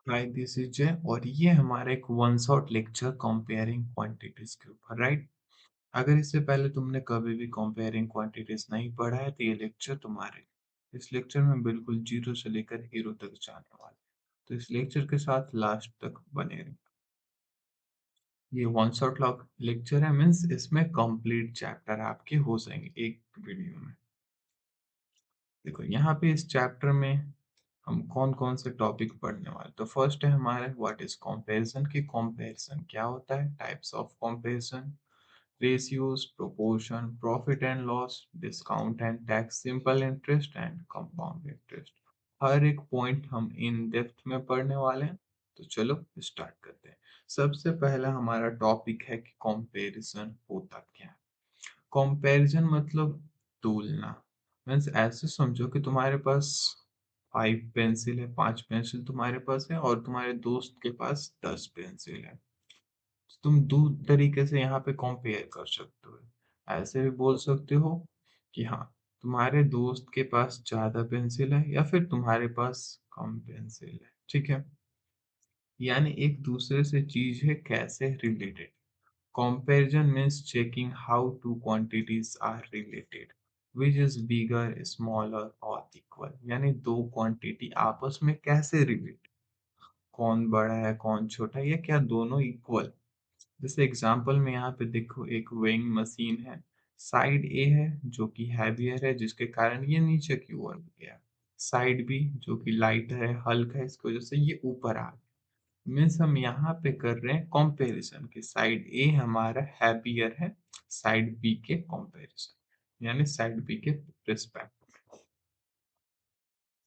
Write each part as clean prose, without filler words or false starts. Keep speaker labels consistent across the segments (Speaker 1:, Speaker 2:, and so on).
Speaker 1: Hi this is जय और ये हमारा एक one shot lecture comparing quantities के ऊपर, राइट। अगर इससे पहले तुमने कभी भी कंपेयरिंग क्वांटिटीज नहीं पढ़ा है तो ये लेक्चर तुम्हारे लिए। इस लेक्चर में बिल्कुल जीरो से लेकर हीरो तक जाने वाले, तो इस लेक्चर के साथ लास्ट तक बने रहे। ये वन शॉट लेक्चर है, मीन्स इसमें कंप्लीट चैप्टर आपके हो जाएंगे एक वीडियो में। देखो यहाँ पे इस चैप्टर में हम कौन कौन से टॉपिक पढ़ने वाले, तो फर्स्ट है हमारे व्हाट इज कंपैरिजन, की कंपैरिजन क्या होता है, types of comparison, ratios, proportion, profit and loss, discount and tax, simple interest and compound interest. हर एक पॉइंट हम इन डेप्थ में पढ़ने वाले हैं। तो चलो स्टार्ट करते हैं। सबसे पहला हमारा टॉपिक है कि कंपैरिजन होता क्या है। कंपैरिजन मतलब तुलना। मीन्स ऐसे समझो कि तुम्हारे पास 5 पेंसिल है, 5 पेंसिल तुम्हारे पास है और तुम्हारे दोस्त के पास 10 पेंसिल है। तुम दो तरीके से यहाँ पे कंपेयर कर सकते हो। ऐसे भी बोल सकते हो कि हाँ, तुम्हारे दोस्त के पास ज्यादा पेंसिल है या फिर तुम्हारे पास कम पेंसिल है, ठीक है। यानी एक दूसरे से चीज है कैसे related. Comparison means checking how two quantities are related, which is bigger, smaller or equal। यानी दो क्वांटिटी आपस में कैसे रिलेटेड, कौन बड़ा है कौन छोटा है, या क्या दोनों इक्वल। जैसे एग्जांपल में यहाँ पे देखो, एक वेइंग मशीन है। साइड ए है जो कि हैवियर है, जिसके कारण ये नीचे की ओर गया। साइड बी जो कि लाइटर है, हल्का है, इसकी वजह से ये ऊपर आ गया। मीन्स हम यहाँ पे कर रहे हैं कंपैरिजन कि साइड ए हमारा हैप्पियर है साइड बी के कंपैरिजन, यानी साइड बी के रिस्पेक्ट।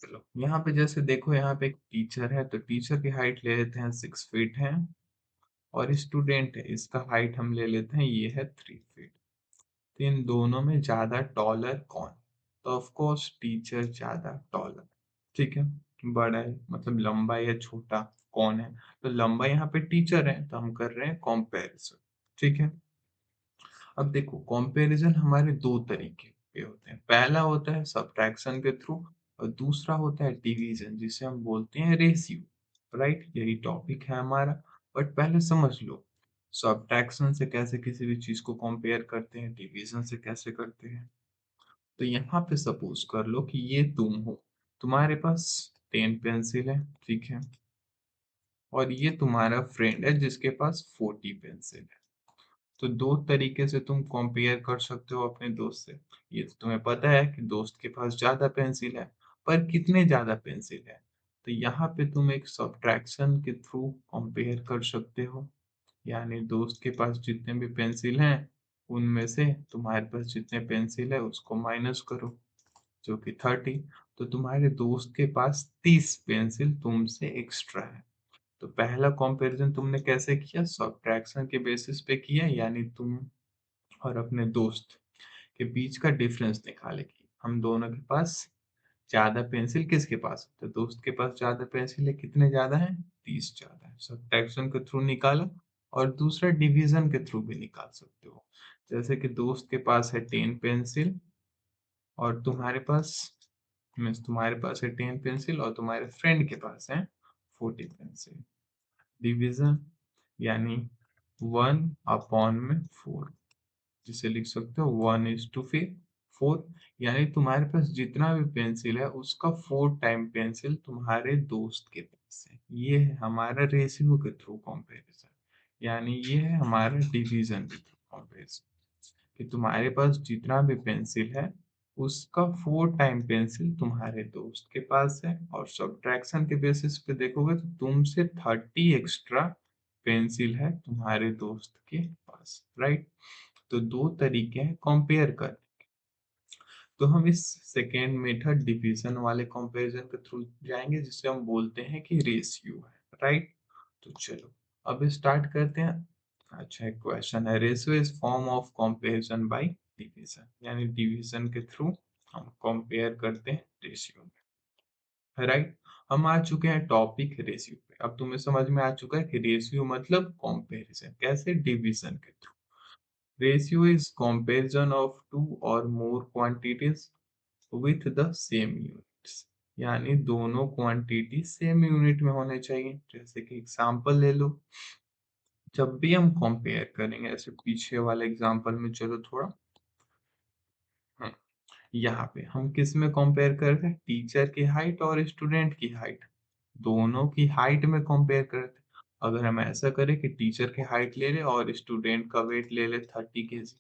Speaker 1: चलो यहाँ पे जैसे देखो, यहाँ पे एक टीचर है, तो टीचर की हाइट ले लेते हैं 6 फीट है, और स्टूडेंट है, इसका हाइट हम ले लेते हैं, ये है 3 फीट। तो इन दोनों में ज्यादा टॉलर कौन, तो ऑफ कोर्स टीचर ज्यादा टॉलर, ठीक है। बड़ा है मतलब लंबा या छोटा कौन है, तो लंबा यहाँ पे टीचर है, तो हम कर रहे हैं कंपैरिजन, ठीक है। अब देखो कंपैरिजन हमारे दो तरीके के होते हैं। पहला होता है सब्ट्रैक्शन के थ्रू, और दूसरा होता है डिवीजन, जिसे हम बोलते हैं रेशियो, राइट। यही टॉपिक है हमारा। बट पहले समझ लो सब्ट्रैक्शन से कैसे किसी भी चीज को कंपेयर करते हैं, डिवीजन से कैसे करते हैं। तो यहाँ पे सपोज कर लो कि ये तुम हो, तुम्हारे पास 10 पेंसिल है, ठीक है, और ये तुम्हारा फ्रेंड है जिसके पास 40 पेंसिल है। तो दो तरीके से तुम कंपेयर कर सकते हो अपने दोस्त से। ये तो तुम्हें पता है कि दोस्त के पास ज्यादा पेंसिल है, पर कितने ज्यादा पेंसिल है, तो यहाँ पे तुम एक सब्ट्रैक्शन के थ्रू कंपेयर कर सकते हो। यानी दोस्त के पास जितने भी पेंसिल हैं उनमें से तुम्हारे पास जितने पेंसिल है उसको माइनस करो, जो कि 30। तो तुम्हारे दोस्त के पास 30 पेंसिल तुमसे एक्स्ट्रा है। तो पहला कंपैरिजन तुमने कैसे किया, सब्ट्रैक्शन के बेसिस पे किया, यानी तुम और अपने दोस्त के बीच का डिफरेंस निकालेगी। हम दोनों के पास ज्यादा पेंसिल किसके पास है, तो दोस्त के पास ज्यादा पेंसिल है, कितने ज्यादा है, 30 ज्यादा है। सब्ट्रैक्शन के थ्रू निकाला, और दूसरा डिवीजन के थ्रू भी निकाल सकते हो। जैसे कि दोस्त के पास है 10 पेंसिल और तुम्हारे पास, मीन्स तुम्हारे पास है 10 पेंसिल और तुम्हारे फ्रेंड के पास है 40 पेंसिल। डिवीजन यानी 1/4, जिसे लिख सकते हो 1:4। यानी तुम्हारे पास जितना भी पेंसिल है उसका 4 टाइम पेंसिल तुम्हारे दोस्त के पास है। ये है हमारा रेशियो के थ्रू कंपैरिजन, यानी ये है हमारा डिवीजन के थ्रू कंपैरिजन, कि तुम्हारे पास जितना भी पेंसिल है उसका 4 टाइम पेंसिल तुम्हारे दोस्त के पास है। और सब्ट्रैक्शन के बेसिस पे देखोगे तो तुमसे 30 एक्स्ट्रा पेंसिल है तुम्हारे दोस्त के पास, राइट। तो दो तरीके हैं कंपेयर कर। तो हम इस सेकेंड मेथड डिवीजन वाले कंपैरिजन के थ्रू जाएंगे, जिसे हम बोलते हैं कि रेशियो है, राइट। तो चलो अब स्टार्ट करते हैं। अच्छा एक क्वेश्चन है, ratio is form of comparison by division, यानी डिवीजन के थ्रू हम कंपेयर करते हैं रेशियो में, राइट। हम आ चुके हैं टॉपिक रेशियो पे। अब तुम्हें समझ में आ चुका है कि रेशियो मतलब कंपैरिजन कैसे, डिवीजन के through. Ratio is comparison of two or more quantities with the same units। यानी दोनों क्वांटिटी सेम यूनिट में होने चाहिए। जैसे कि एग्जांपल ले लो, जब भी हम कंपेयर करेंगे, ऐसे पीछे वाले एग्जांपल में चलो थोड़ा, हम्म, यहाँ पे हम किस में कंपेयर कर रहे हैं, टीचर की हाइट और स्टूडेंट की हाइट, दोनों की हाइट में कंपेयर कर रहे थे। अगर हम ऐसा करें कि टीचर की हाइट ले ले और स्टूडेंट का वेट ले ले 30 kg,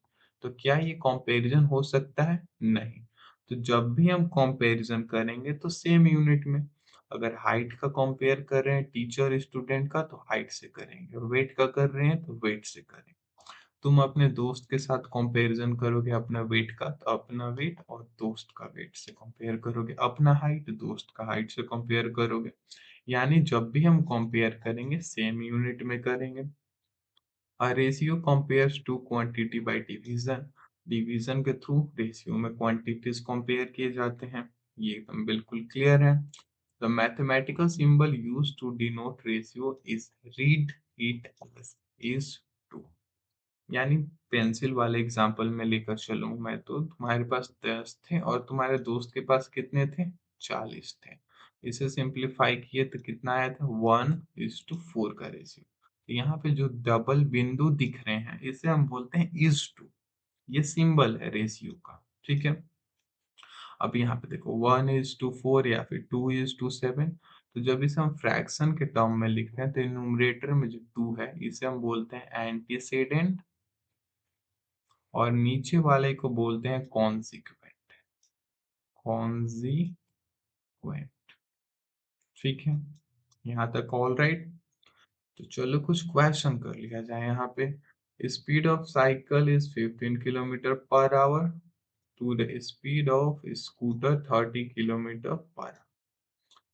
Speaker 1: तो क्या ये कंपैरिजन हो सकता है? नहीं। तो जब भी हम कंपैरिजन करेंगे तो सेम यूनिट में, अगर हाइट का कंपेयर कर रहे हैं टीचर स्टूडेंट का, तो हाइट से करेंगे, और वेट का कर रहे हैं तो वेट से करेंगे। तुम अपने दोस्त के साथ कंपैरिजन करोगे अपना वेट का, तो अपना वेट और दोस्त का वेट से कंपेयर करोगे, अपना हाइट दोस्त का हाइट से कंपेयर करोगे। यानी जब भी हम कंपेयर करेंगे सेम यूनिट में करेंगे। A ratio compares two quantity by division. Division के थ्रू रेशियो में क्वांटिटीज कंपेयर किए जाते हैं। ये एकदम बिल्कुल क्लियर है। The mathematical symbol used to denote ratio is read it as is to। यानी पेंसिल वाले एग्जाम्पल में लेकर चलूं मैं, तो तुम्हारे पास 10 थे और तुम्हारे दोस्त के पास कितने थे, 40 थे। इसे सिंप्लीफाई किए तो कितना आया था, 1:4 का रेशियो। तो यहाँ पे जो डबल बिंदु दिख रहे हैं इसे हम बोलते हैं इज टू। ये सिंबल है रेशियो का, ठीक है। अब यहाँ पे देखो 1:4 या फिर 2:7। तो जब इसे हम फ्रैक्शन के टर्म में लिखते हैं तो न्यूमरेटर में जो 2 है इसे हम बोलते हैं एंटीसेडेंट, और नीचे वाले को बोलते हैं कॉन्सिक्वेंट। कॉन्सिक्वेंट, ठीक है। यहाँ तक ऑल राइट। तो चलो कुछ क्वेश्चन कर लिया जाए यहाँ पे। Speed of cycle is 15 km/h to the speed of scooter 30 km/h।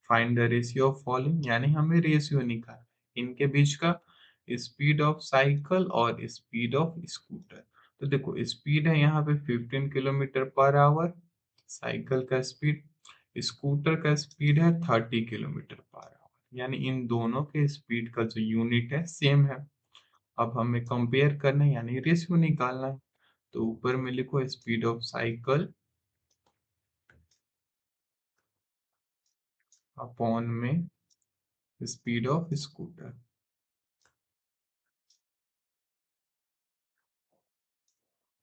Speaker 1: Find the ratio of following, यानी हमें रेशियो निकालना है इनके बीच का, स्पीड ऑफ साइकिल और स्पीड ऑफ स्कूटर। तो देखो स्पीड है यहाँ पे 15 km/h, साइकिल का स्पीड, स्कूटर का स्पीड है 30 km/h, यानी इन दोनों के स्पीड का जो यूनिट है सेम है। अब हमें कंपेयर करना है यानी रेशियो निकालना है। तो ऊपर में लिखो स्पीड ऑफ साइकिल अपॉन में speed of scooter,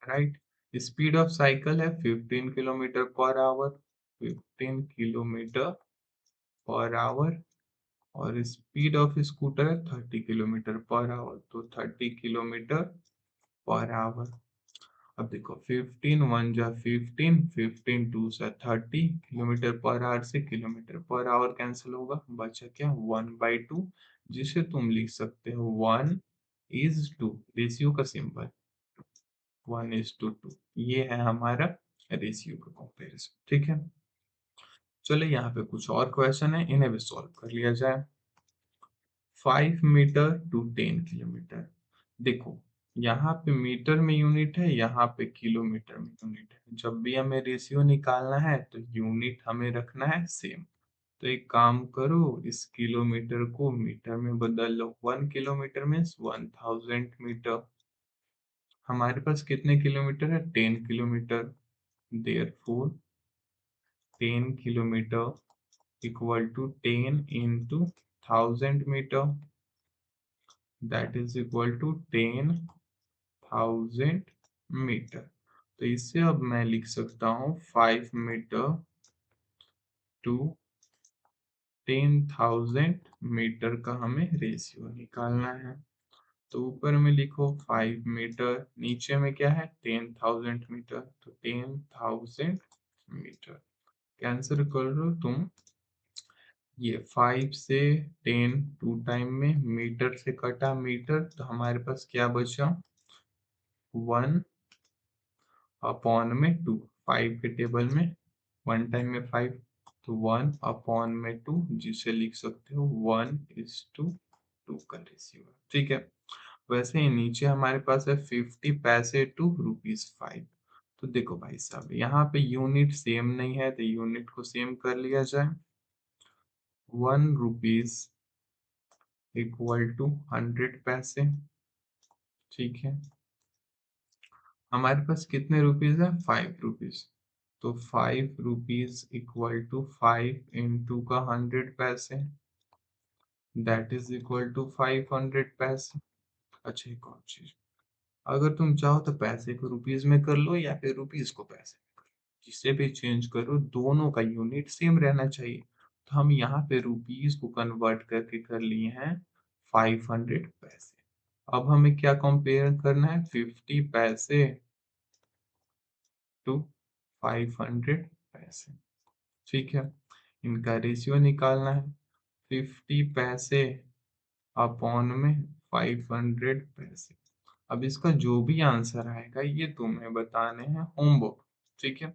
Speaker 1: right. Speed of cycle है 15 km/h, 15 km/h, और स्पीड ऑफ स्कूटर है 30 km/h, तो 30 km/h। अब देखो 15 1 जा 15, 15 2 जा 30, km/h से km/h कैंसिल होगा, बचा क्या 1/2, जिसे तुम लिख सकते हो 1:2, रेशियो का सिंबल 1:2। ये है हमारा रेशियो का कंपैरिजन, ठीक है। चलिए यहाँ पे कुछ और क्वेश्चन है, इन्हें भी सॉल्व कर लिया जाए। 5 मीटर टू 10 किलोमीटर। देखो यहाँ पे मीटर में यूनिट है, यहाँ पे किलोमीटर में यूनिट है। जब भी हमें रेशियो निकालना है तो यूनिट हमें रखना है सेम। तो एक काम करो, इस किलोमीटर को मीटर में बदल लो। 1 किलोमीटर मीन्स 1000 मीटर। हमारे पास कितने किलोमीटर है, 10 kilometre. Therefore 10 kilometre equal to 10 into 1000 metre, that is equal to 10,000 metre. तो इससे अब मैं लिख सकता हूँ 5 मीटर टू 10,000 मीटर का हमें रेशियो निकालना है। तो ऊपर में लिखो 5 मीटर, नीचे में क्या है 10,000 मीटर, तो 10,000 मीटर कैंसिल कर लो तुम। ये 5 से 10 टू टाइम में, मीटर से कटा मीटर, तो हमारे पास क्या बचा 1/2। 5 के टेबल में 1 टाइम में 5, तो 1/2, जिसे लिख सकते हो 1:2 का रेशियो, ठीक है। वैसे ही नीचे हमारे पास है 50 पैसे टू ₹5। तो देखो भाई साहब यहाँ पे यूनिट सेम नहीं है, तो यूनिट को सेम कर लिया जाए। 1 रुपीज इक्वल टू 100 पैसे, ठीक है। हमारे पास कितने रुपीज है, 5 रुपीज। तो 5 रुपीज इक्वल टू 5 इंटू का 100 पैसे, दैट इज इक्वल टू 500 पैसे। अच्छा एक और चीज, अगर तुम चाहो तो पैसे को रुपीज में कर लो या फिर रुपीज को पैसे में कर लो, जिसे भी चेंज करो दोनों का यूनिट सेम रहना चाहिए। तो हम यहाँ पे रुपीज को कन्वर्ट करके कर लिए हैं 500 पैसे। अब हमें क्या कंपेयर करना है, 50 पैसे टू 500 पैसे। ठीक है, इनका रेशियो निकालना है, 50 पैसे अपॉन में 500 पैसे। अब इसका जो भी आंसर आएगा ये तुम्हें बताने हैं होमवर्क। ठीक है,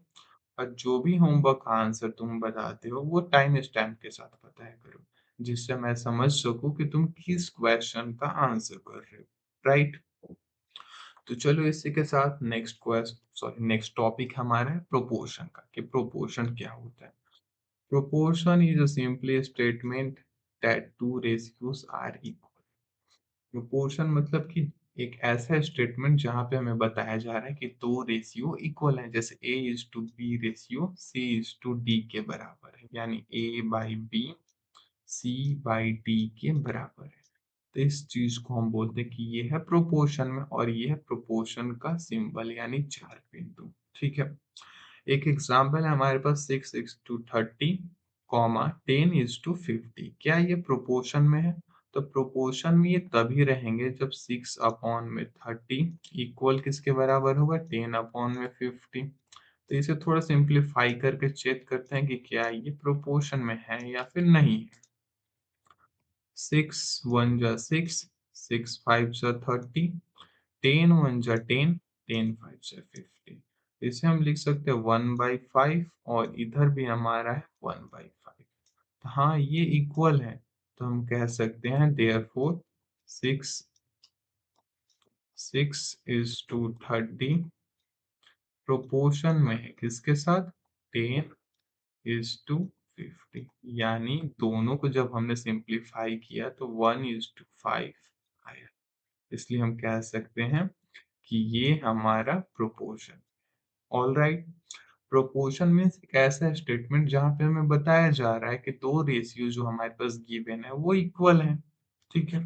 Speaker 1: और जो भी होमवर्क का आंसर तुम बताते हो वो टाइम स्टैम्प के साथ बताया करो, जिससे मैं समझ सकूं कि तुम किस क्वेश्चन का आंसर कर रहे हो। राइट, तो चलो इसी के साथ नेक्स्ट टॉपिक हमारा है प्रोपोर्शन का, कि प्रोपोर्शन क्या होता है। Proportion is a simply statement that two ratios are equal. Proportion मतलब कि एक ऐसा स्टेटमेंट जहाँ पे हमें बताया जा रहा है कि दो रेशियो इक्वल है, जैसे A is to B ratio C is to D के बराबर है, यानी A by B C by D के बराबर है। तो इस चीज को हम बोलते हैं कि ये है प्रोपोर्शन में, और ये है प्रोपोर्शन का सिंबल यानी चार बिंदु। ठीक है, एक एग्जाम्पल है हमारे पास 6 is to 30 comma 10 is to 50। क्या ये प्रोपोर्शन में है? तो प्रोपोर्शन में ये तभी रहेंगे जब 6 अपॉन में 30 इक्वल किसके बराबर होगा, 10 अपॉन में 50। तो इसे थोड़ा सिंप्लीफाई करके चेक करते हैं कि क्या ये प्रोपोर्शन में है या फिर नहीं है। 6 1 जा 6, 6 5 जा 30, 10 1 जा 10, 10 5 जा 50। इसे हम लिख सकते हैं 1/5, और इधर भी हमारा है 1/5। हाँ ये इक्वल है, तो हम कह सकते हैं देयरफॉर 6 is to 30 प्रोपोर्शन में है किसके साथ, 10 is to 50। यानी दोनों को जब हमने सिंप्लीफाई किया तो 1 is to 5 आया, इसलिए हम कह सकते हैं कि ये हमारा proportion. All right, proportion means एक ऐसा स्टेटमेंट जहाँ पे हमें बताया जा रहा है कि दो रेशियो जो हमारे पास गिवन है वो इक्वल है। ठीक है,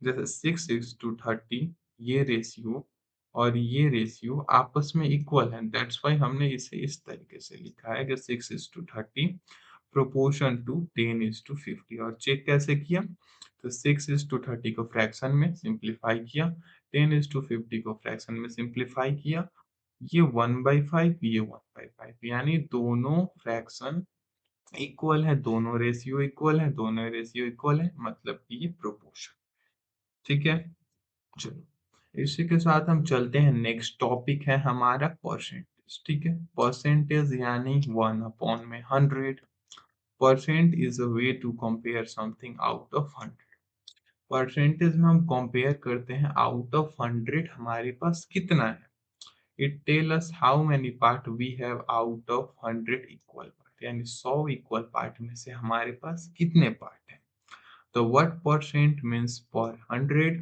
Speaker 1: जैसे 6 is to 30 ये रेशियो और ये रेशियो आपस में इक्वल है, दैट्स वाई हमने इसे इस तरीके से लिखा है कि 6 is to 30 proportion to 10 is to 50। और चेक कैसे किया, तो 6 is to 30 को फ्रैक्शन में सिंप्लीफाई किया, 10 is to 50 को फ्रैक्शन में सिंप्लीफाई किया, ये 1/5 ये 1/5, यानी दोनों फ्रैक्शन इक्वल है, दोनों रेशियो इक्वल है, दोनों रेशियो इक्वल है, मतलब कि ये प्रोपोर्शन। ठीक है, चलो इसी के साथ हम चलते हैं, नेक्स्ट टॉपिक है हमारा परसेंटेज। ठीक है, परसेंटेज यानी 1/100। Percent is a way to compare something out of 100। Percentage में हम कंपेयर करते हैं आउट ऑफ 100 हमारे पास कितना है। It tell us how many part we have out of 100 equal part, यानी 100 इक्वल पार्ट में से हमारे पास कितने पार्ट हैं। तो what percent means per 100,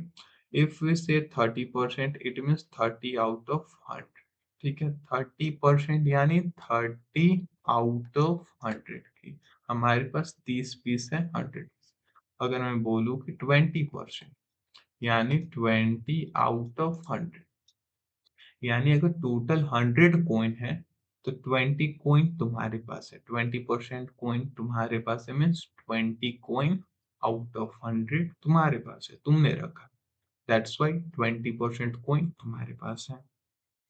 Speaker 1: if we say 30% it means 30 out of 100। ठीक है, 30% यानी 30 आउट ऑफ 100 की हमारे पास 30 पीस है 100। अगर मैं बोलूँ कि 20% यानी 20 आउट ऑफ 100, यानी अगर टोटल 100 कॉइन है तो 20 कॉइन तुम्हारे पास है, 20% कॉइन तुम्हारे पास है, मीन्स 20 कॉइन आउट ऑफ 100 तुम्हारे पास है, तुमने रखा, दैट्स वाई 20% कॉइन तुम्हारे पास है।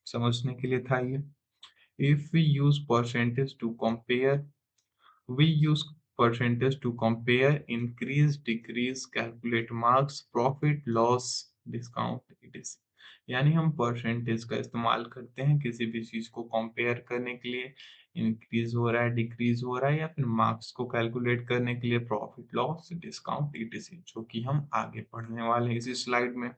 Speaker 1: समझने के लिए था ये। If we use percentage to compare, we use percentage to compare, increase, decrease, calculate marks, profit, loss, discount, etc। यानी हम परसेंटेज का इस्तेमाल करते हैं किसी भी चीज को कंपेयर करने के लिए, इंक्रीज हो रहा है डिक्रीज हो रहा है, या फिर मार्क्स को कैलकुलेट करने के लिए, प्रॉफिट लॉस डिस्काउंट etc, जो कि हम आगे पढ़ने वाले हैं इसी स्लाइड में।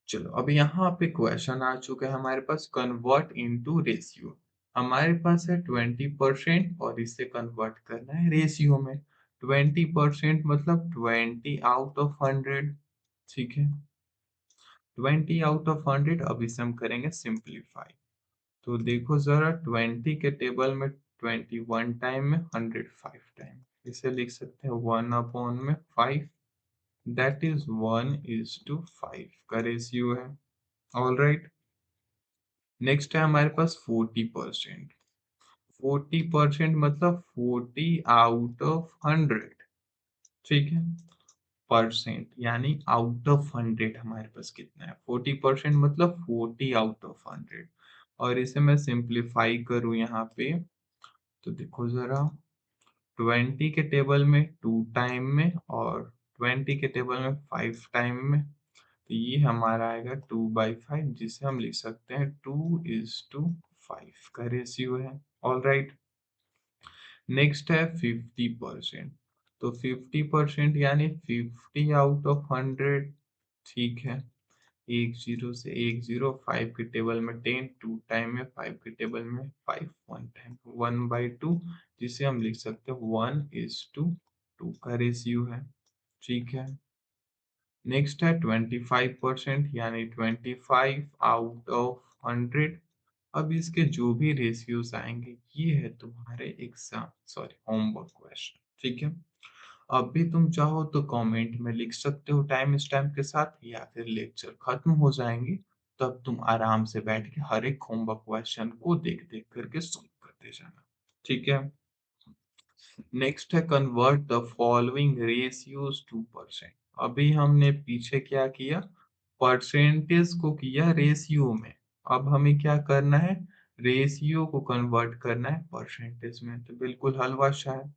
Speaker 1: चलो अब यहाँ पे क्वेश्चन आ चुका है हमारे पास, कन्वर्ट इनटू रेशियो। हमारे पास है 20% और इसे कन्वर्ट करना है रेशियो में। 20% मतलब 20 आउट ऑफ 100। ठीक है, 20 आउट ऑफ 100, अब इसे हम करेंगे सिंप्लीफाई। तो देखो जरा 20 के टेबल में 21 टाइम में 105 टाइम, इसे लिख सकते हैं 1/5, दैट इज 1:5 का रेशियो है। ऑल राइट, नेक्स्ट है हमारे पास 40%। 40% मतलब 40/100, ठीक है। परसेंट यानी आउट ऑफ 100 हमारे पास कितना है, 40% मतलब 40/100। और इसे मैं सिंप्लीफाई करूँ यहाँ पे, तो देखो जरा 20 के टेबल में 2 टाइम में और 20 के टेबल में 5 टाइम में, तो ये हमारा आएगा 2/5, जिसे हम लिख सकते हैं 2:5 का रेशियो है। ऑल राइट, नेक्स्ट है 50%। तो 50% यानी 50/100, ठीक है। एक जीरो से एक जीरो, 5 के टेबल में 10, 2 टाइम में, 5 के टेबल में 5, 1 टाइम 1/2, जिसे हम लिख सकते हैं 1:2 का रेशियो है, ठीक है। नेक्स्ट है 25% यानी 25/100। अब इसके जो भी रेशियोज आएंगे, ये है तुम्हारे एग्जाम सॉरी होमवर्क क्वेश्चन, ठीक है। अब भी तुम चाहो तो कमेंट में लिख सकते हो टाइम स्टैम्प के साथ, या फिर लेक्चर खत्म हो जाएंगे तब तुम आराम से बैठ के हर एक होमवर्क क्वेश्चन को देख देख करके सॉल्व करते जाना, ठीक है। नेक्स्ट है convert the following ratios two percent. अभी हमने पीछे क्या किया, परसेंटेज को किया रेशियो में, अब हमें क्या करना है, रेशियो को कन्वर्ट करना है परसेंटेज में। तो बिल्कुल हलवा शाह है,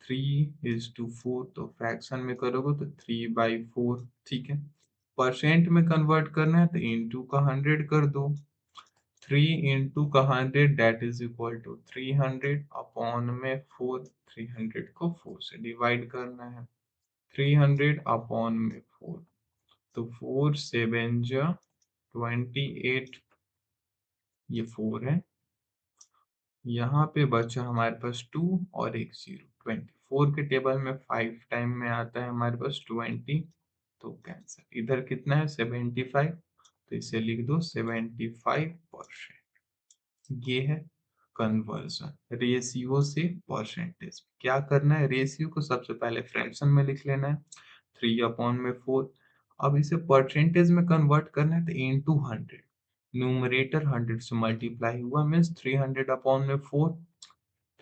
Speaker 1: 3:4, तो फ्रैक्शन में करोगे तो 3/4, ठीक है। परसेंट में कन्वर्ट करना है तो इंटू का 100 कर दो, 3 into 100 that is equal to 300 upon में 4, 300 को 4 से डिवाइड करना है, 300 अपॉन में 4, तो 4 7 जा 28, ये 4 है। यहाँ पे बचा हमारे पास 2 और एक 0, 24 के टेबल में 5 टाइम में आता है हमारे पास 20, तो कैंसर। इधर कितना है 75, तो इसे लिख दो 75%। ये है कन्वर्जन रेशियो से परसेंटेज। क्या करना है, रेशियो को सबसे पहले फ्रैक्शन में लिख लेना है, 3/4। अब इसे परसेंटेज में कन्वर्ट करना है तो इंटू 100, न्यूमरेटर 100 से मल्टीप्लाई हुआ means 300/4,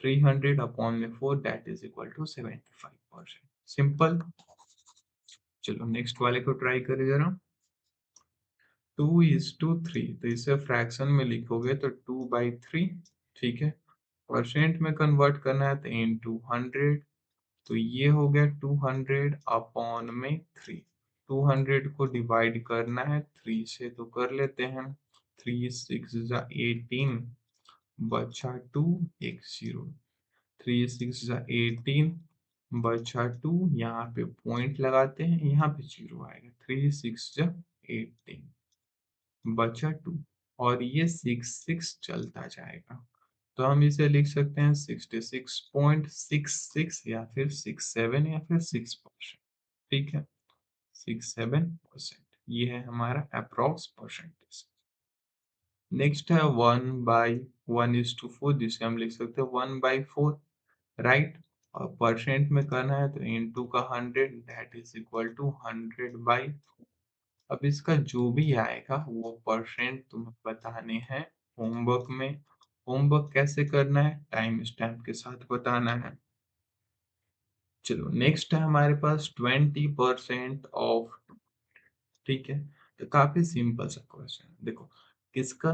Speaker 1: 300/4 that is equal to 75%। Simple. चलो नेक्स्ट वाले को ट्राई करें जरा। 2:3, तो इसे फ्रैक्शन में लिखोगे तो 2/3, ठीक है। परसेंट में कन्वर्ट करना है तो इंटू 100, तो ये हो गया 200/3। 200 को डिवाइड करना है 3 से, तो कर लेते हैं, 3 6 जा 18, बचा 2, एक 0, 3 6 जा 18, बचा 2, यहाँ पे पॉइंट लगाते हैं, यहाँ पे 0 आएगा, 3 6 जा 18, बचा 2, और ये 6 चलता जाएगा, तो हम इसे लिख सकते हैं 66.66 या फिर 67 या फिर 6%, ठीक है। 67%, ये है हमारा अप्रोक्स परसेंटेज। नेक्स्ट है 1/1:4, जिसे हम लिख सकते हैं 1/4, राइट। और परसेंट में करना है तो इंटू का 100 दैट इज इक्वल टू 100/4। अब इसका जो भी आएगा वो परसेंट तुम्हें बताने हैं होमवर्क में। होमवर्क कैसे करना है, टाइम स्टैम्प के साथ बताना है। चलो नेक्स्ट है हमारे पास 20% ऑफ, ठीक है। तो काफी सिंपल सा क्वेश्चन, देखो किसका,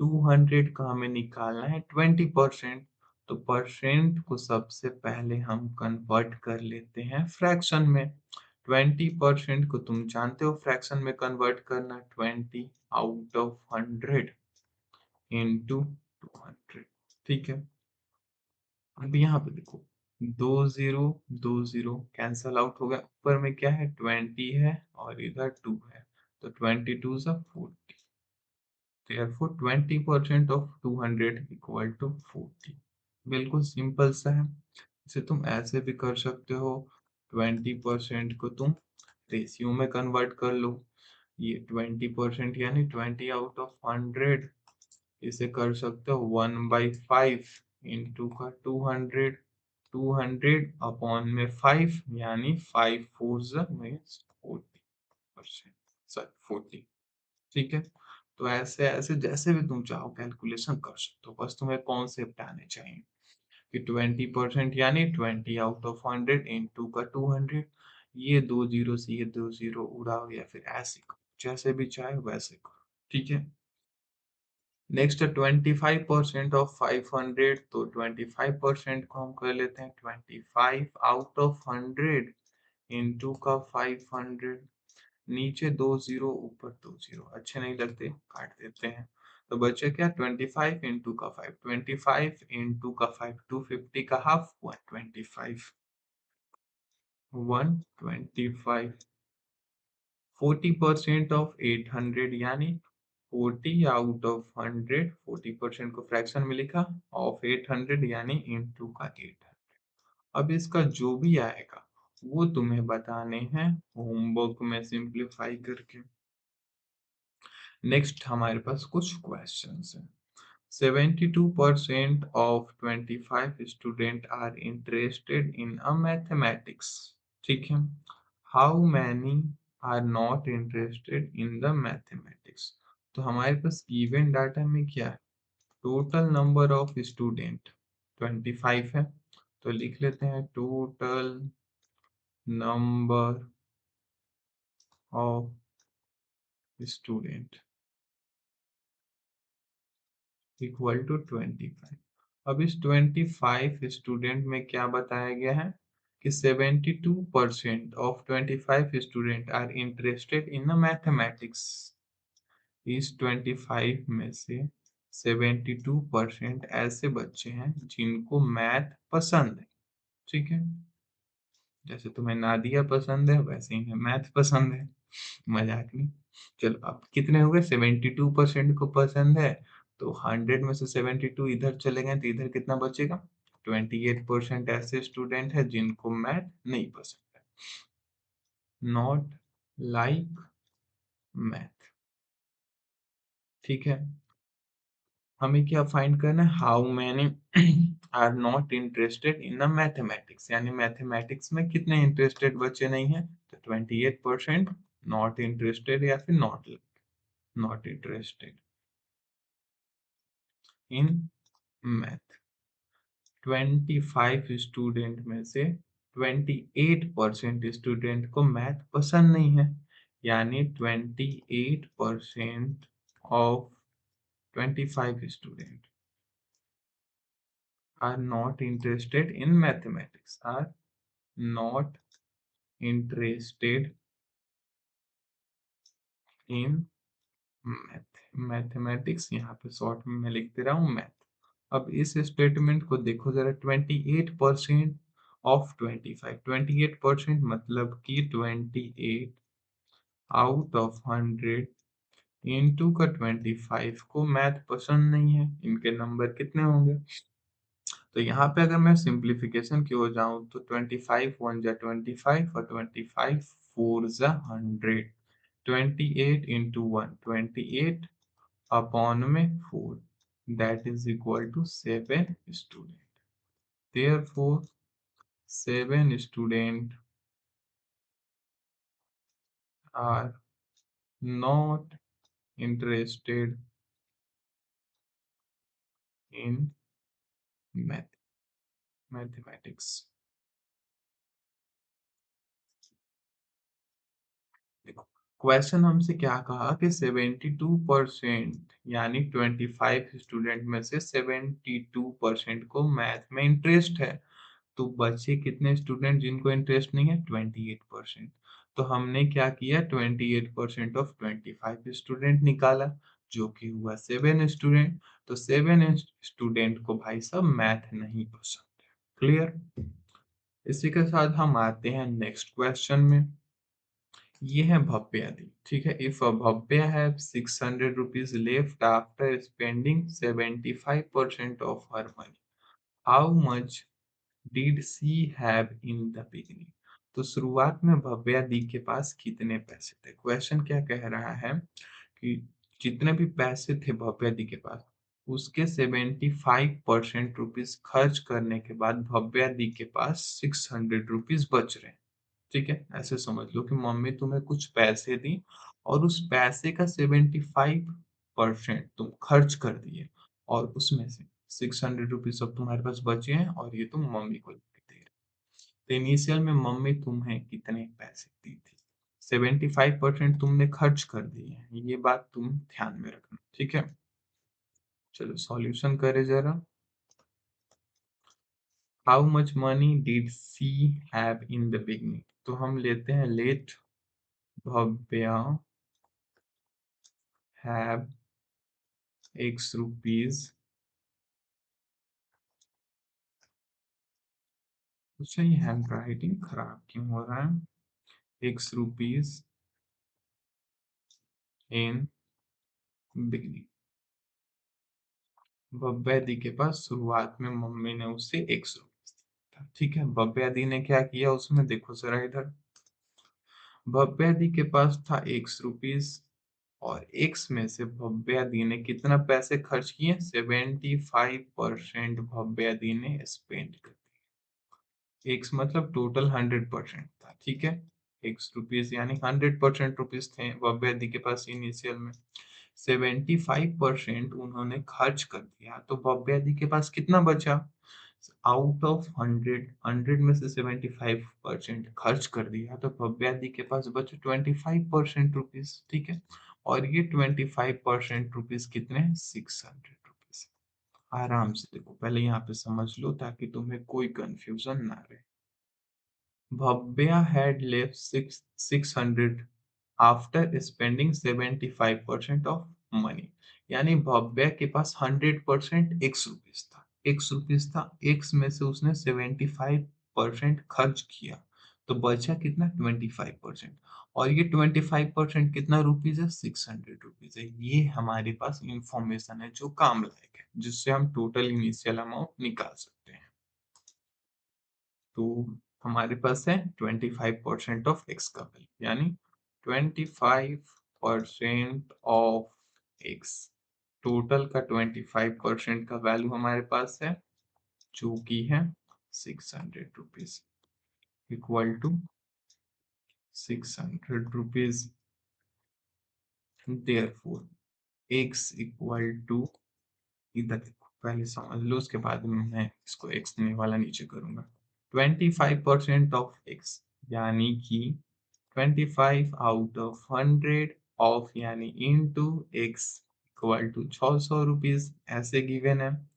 Speaker 1: 200 का हमें निकालना है 20%। तो परसेंट को सबसे पहले हम कन्वर्ट कर लेते हैं फ्रैक्शन में। 20% को तुम जानते हो फ्रैक्शन में कन्वर्ट करना, 20/100 इंटू 200, ठीक है। अब यहाँ पे देखो, 2 0 2 0 कैंसल आउट हो गया, ऊपर में क्या है 20 है और इधर 2 है, तो 22 जा 40, therefore 20% ऑफ 200 इक्वल टू 40। बिल्कुल सिंपल सा है, इसे तुम ऐसे भी कर सकते हो, 20% को तुम रेशियो में कन्वर्ट कर लो, ये 20% यानी 20/100, इसे कर सकते हो 1/5 इंटू का 200, 200 अपॉन में 5 यानी 5 फोर में 40%, सॉरी 40। ठीक है, तो ऐसे ऐसे जैसे भी तुम चाहो कैलकुलेशन कर सकते हो, बस तुम्हें कॉन्सेप्ट आने चाहिए कि 20% यानी 20 आउट ऑफ 100 इंटू का 200। ये दो जीरो से ये दो जीरो उड़ाओ या फिर ऐसे करो, जैसे भी चाहे वैसे करो। ठीक है, नेक्स्ट 25% ऑफ 500, तो 25% को हम कर लेते हैं 25 आउट ऑफ 100 इंटू का 500। नीचे दो जीरो ऊपर दो जीरो अच्छे नहीं लगते, काट देते हैं। तो बचे क्या, 25 इंटू का 5, 25 इंटू का 5 250 का हाफ 125, 125। 40% ऑफ 800 यानी 40 आउट ऑफ 100, 40% को फ्रैक्शन में लिखा, ऑफ 800 यानी इंटू का 800। अब इसका जो भी आएगा वो तुम्हें बताने हैं होमवर्क में सिंप्लीफाई करके। नेक्स्ट हमारे पास कुछ क्वेश्चंस हैं। 72% of 25 students are interested in a mathematics. ठीक है, how many are not interested in the mathematics? तो हमारे पास गिवन डाटा में क्या है, टोटल नंबर ऑफ स्टूडेंट 25 है, तो लिख लेते हैं total number of student equal to 25। अब इस 25 स्टूडेंट में क्या बताया गया है कि 72% of 25 student are interested in the mathematics. इस 25 में से 72% ऐसे बच्चे हैं जिनको मैथ पसंद है। ठीक है, जैसे तुम्हें नादिया पसंद है वैसे इन्हें मैथ पसंद है, मजाक नहीं। चलो अब कितने हो गए, 72% को पसंद है, तो 100 में से 72 इधर चले गए तो इधर कितना बचेगा, 28% ऐसे स्टूडेंट है जिनको मैथ नहीं पसंद है, नॉट लाइक मैथ। ठीक है, हमें क्या फाइंड करना है, how many are not interested in the mathematics, यानी मैथमेटिक्स में कितने इंटरेस्टेड बच्चे नहीं है, तो 28% नॉट इंटरेस्टेड या फिर not interested in math. 25 student में से 28% स्टूडेंट को मैथ पसंद नहीं है, यानी 28% of 25 student are not interested in mathematics, are not interested in mathematics, यहाँ पे शॉर्ट में मैं लिख दे रहा हूँ मैथ। अब इस स्टेटमेंट को देखो जरा, 28% ऑफ 25, 28% मतलब कि 28 आउट ऑफ 100 इंटू का 25 को मैथ पसंद नहीं है, इनके नंबर कितने होंगे। तो यहाँ पे अगर मैं सिंप्लीफिकेशन की ओर जाऊँ तो 25 वन जा 25 और 25 फोर जा 100, 28 इंटू वन 28 अपॉन में 4, that is equal to 7 student। Therefore 7 student are not interested in mathematics। देखो, क्वेश्चन हमसे क्या कहा कि 72% यानी 25 स्टूडेंट में से 72% को मैथ में इंटरेस्ट है, तो बचे कितने स्टूडेंट जिनको इंटरेस्ट नहीं है, 28%। तो हमने क्या किया, 28% ऑफ 25 स्टूडेंट निकाला, जो कि हुआ 7 स्टूडेंट। तो 7 स्टूडेंट को भाई साहब मैथ नहीं पसंद है। क्लियर, इसी के साथ हम आते हैं नेक्स्ट क्वेश्चन में। ये है भव्या दी। ठीक है, if Bhavya have 600 rupees left after spending 75% of her money, how much did she have in the beginning. तो शुरुआत में भव्या दी के पास कितने पैसे थे। क्वेश्चन क्या कह रहा है कि जितने भी पैसे थे भव्या दी के पास, उसके 75% रुपीस खर्च करने के बाद भव्या दी के पास 600 रुपीस बच रहे हैं। ठीक है, ऐसे समझ लो कि मम्मी तुम्हें कुछ पैसे दी और उस पैसे का 75% तुम खर्च कर दिए और उसमें से 600 रुपीस अब तुम्हारे पास बचे हैं और ये तुम मम्मी को दे रहे हो। तो इनिशियल में मम्मी तुम्हें कितने पैसे दी थी? 75% तुमने खर्च कर दिए हैं, ये बात तुम ध्यान में रखना। ठीक है, चलो सॉल्यूशन करें जरा। How much money did she have in the beginning? तो हम लेते हैं let Bhavya have X rupees. अच्छा, ये हैंड राइटिंग खराब क्यों हो रहा है? X rupees in beginning. Bhavya दी के पास शुरुआत में मम्मी ने उसे एक्स रुपीज दिया था। ठीक है, भव्या दी ने क्या किया उसमें देखो जरा इधर। भव्या दी के पास था एक्स रुपीज और एक्स में से भव्या दी ने कितना पैसे खर्च किए? 75% भव्या दी ने स्पेंड कर दिए। एक्स मतलब टोटल 100% था। ठीक है, एक्स रुपीज यानी 100% रुपीज थे भव्या दी के पास इनिशियल में। 75% उन्होंने खर्च कर दिया तो भव्या दी के पास कितना बचा? आउट ऑफ 100 में से 75% खर्च कर दिया तो भव्या दी के पास बचे 25% रुपीज। ठीक है, और ये 25% रुपीज कितने? 600 रुपीज। आराम से देखो, पहले यहाँ पे समझ लो ताकि तुम्हें कोई कंफ्यूजन ना रहे। Bhavya had left 600 after spending 75% of money। यानी भव्या के पास 100% एक्स रुपीज था। एक्स में से उसने 75% खर्च किया तो बचा कितना? 25%। और ये 25% कितना रुपीज है? 600 रुपीज है। ये हमारे पास इंफॉर्मेशन है जो काम लायक है, जिससे हम टोटल इनिशियल अमाउंट निकाल सकते हैं। तो हमारे पास है 25% ऑफ एक्स का वैल्यू, यानी 25% ऑफ एक्स। टोटल का 25% का वैल्यू हमारे पास है जो कि है 600 rupees, equal to 600 rupees. Therefore x equal to, इधर देखो पहले समझ लो उसके बाद में मैं इसको एक्स वाला नीचे करूंगा। 25% ऑफ एक्स यानी कि 25 आउट ऑफ 100 ऑफ यानी into x equal to 600 rupees, ऐसे गिवन है।